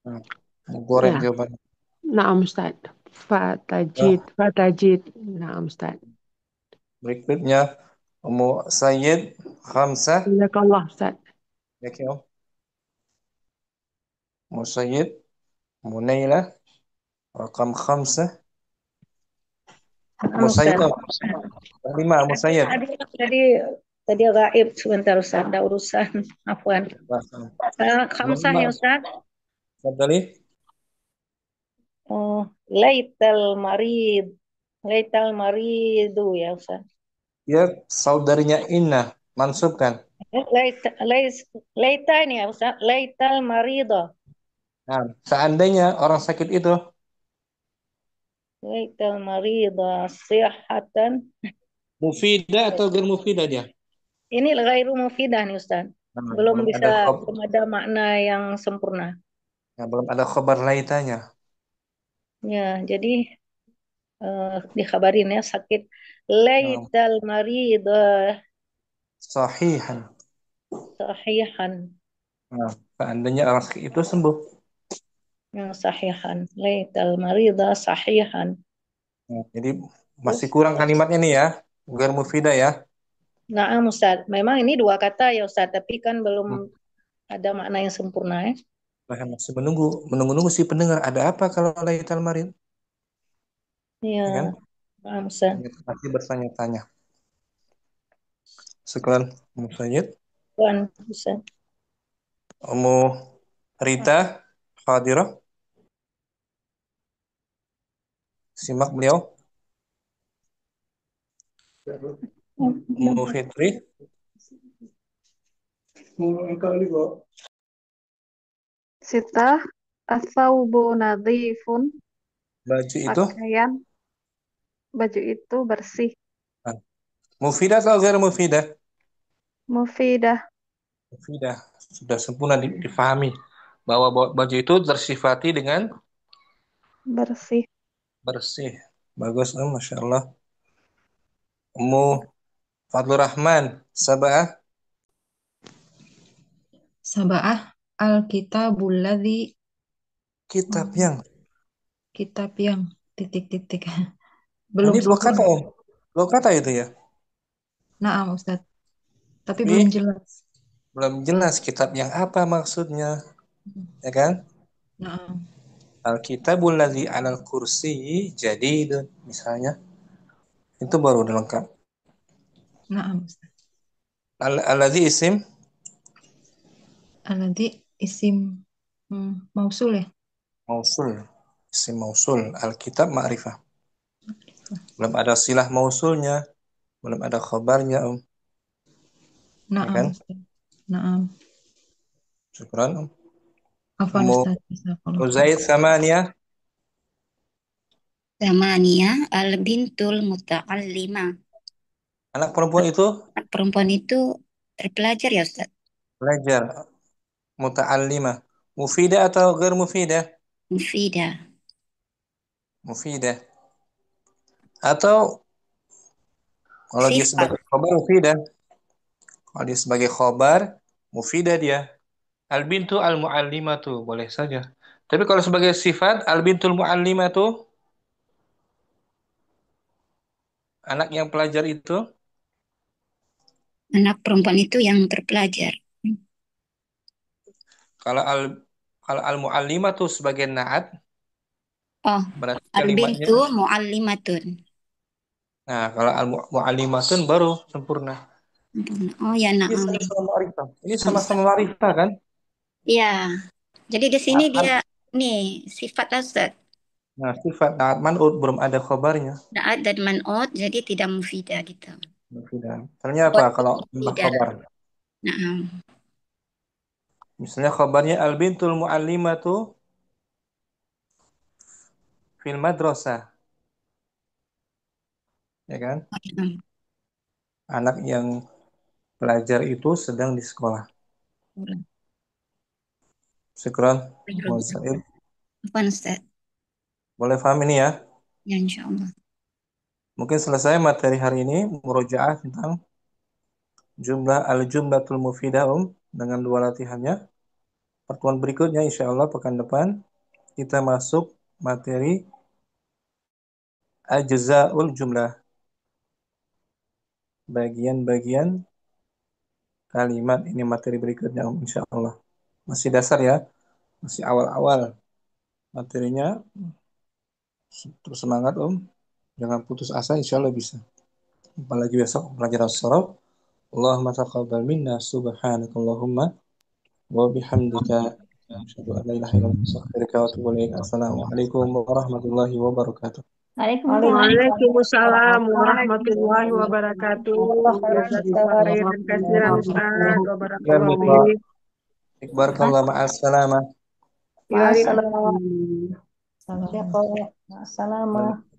nah, mudhari Ya. jawabannya. Naam, Ustaz. Ya, Fatajid. Naam, Ustaz. berikutnya Ummu Sayyid khamsah. Jazakallah, Ustaz. Ya, Om. Ummu Sayyid Munailah rakam khamsah. Ummu Naam Sayyid Ustaz. oh, 5 Ummu Sayyid. Tadi tadi gaib sebentar Ustaz, ada urusan. Afwan. Nomor Khamsah 5. ya Ustaz. Tafadhali. Oh, laital marid. Laital maridu ya Ustaz. Ya, saudarinya Inna mansub kan? Laita ini ya Ustaz. Laital marido. Nah, seandainya orang sakit itu Laital marido sihatan. mufidah atau ghair mufidah dia? Ini ghairu mufidah nih Ustaz. Nah, Belum belum ada bisa, belum ada makna yang sempurna. belum ada khabar laitanya. Ya, jadi dikabarin ya sakit. Nah, Laital marido sahihan. sahihan. Nah, seandainya orang sakit itu sembuh. Yang sahihan. Laital marido sahihan. Nah, jadi masih kurang kalimatnya nih ya. Ghair mufidah ya. Nah, Ustaz, memang ini dua kata ya Ustaz, tapi kan belum Hmm. ada makna yang sempurna ya. Nah, masih menunggu si pendengar. Ada apa kalau laital marid? Iya, Ya kan? nah, Ustaz. Masih bertanya-tanya. Sekian Ummu Sayyid. Tuan, Ustaz. Ummu Rita Hadirah. Simak beliau. Ummu Fitri. Sitah, athaubu nadhifun, Baju itu. baju itu bersih. Nah, mufidah atau ghair mufidah? Mufidah, Mufidah. Sudah sempurna difahami bahwa baju itu tersifati dengan bersih. bersih. Bagus, Masya Allah. Ummu Fadlur Rahman, Sabah. Sab'ah al-kitabul ladzi Kitab yang. kitab yang titik-titik. Nah, Belum ini dua kata, sempurna. Om. Dua kata itu ya. Naam, Ustaz. Tapi Tapi belum jelas. belum jelas kitab yang apa maksudnya. Ya kan? Naam. Al-kitabul ladzi 'alal kursiyyi jadidun misalnya. Itu baru udah lengkap. Naam, Ustaz. Alladzi isim Alladzi isim mausul ya? mausul. Isim mausul. Alkitab ma'rifah. Belum ada silah mausulnya, belum ada khabarnya, ya Naam, kan? Ustaz. Naam. Syukran. Afwan, Ustaz. Jazakallah khair. Zaid samaniyah. Thamaniyah al-bintul muta'allimah. Anak perempuan itu Anak perempuan itu terpelajar ya Ustaz? belajar. Muta'allimah. Mufidah atau ghair mufidah? Mufidah. Mufidah. Atau kalau dia Sifat. sebagai khabar mufidah. Kalau dia sebagai khabar mufidah dia. Al-bintu al-mu'allimatu boleh saja. Tapi kalau sebagai sifat al-bintul mu'allimatu anak yang pelajar itu Anak perempuan itu yang terpelajar. kalau al-mu'allimatu sebagai na'at Oh, berarti kalimatnya. al-bintu mu'allimatun. Nah, kalau al-mu'allimatun baru sempurna. Oh ya, Ini na'am. sama-sama ma'rifah. Ini sama-sama ma'rifah kan? Ya, jadi di sini dia nih sifat Ustaz. Nah, sifat na'at man'ut belum ada khabarnya. Na'at dan man'ut jadi tidak mufidah gitu. Mufidah. Ternyata kalau Mufidah. khabar. Na'am. Misalnya khabarnya al-bintul mu'allimatu fil madrasah. Ya kan? Anak yang pelajar itu sedang di sekolah. Syukran. Apaan Ustaz? Boleh paham ini ya? Ya, insyaAllah. Mungkin selesai materi hari ini, murojaah tentang al-jumlatul mufidah dengan 2 latihannya. Pertemuan berikutnya insya Allah pekan depan kita masuk materi ajza'ul jumlah. Bagian-bagian kalimat, ini materi berikutnya insya Allah. Masih dasar ya, masih awal-awal materinya. Terus semangat jangan putus asa, insya Allah bisa. Apalagi besok pelajaran sorof. Allahumma taqabbal minna subhanakallahumma wa bihamdika asyhadu an la ilaha illa anta astaghfiruka wa atubu ilaik. Assalamualaikum warahmatullahi wabarakatuh. Waalaikumsalam warahmatullahi wabarakatuh. Jazakallahu khairan katsiran Ustaz wa barakallahu fiik. Barakallahu ma'as salamah. Waalaikumsalam. Assalamualaikum.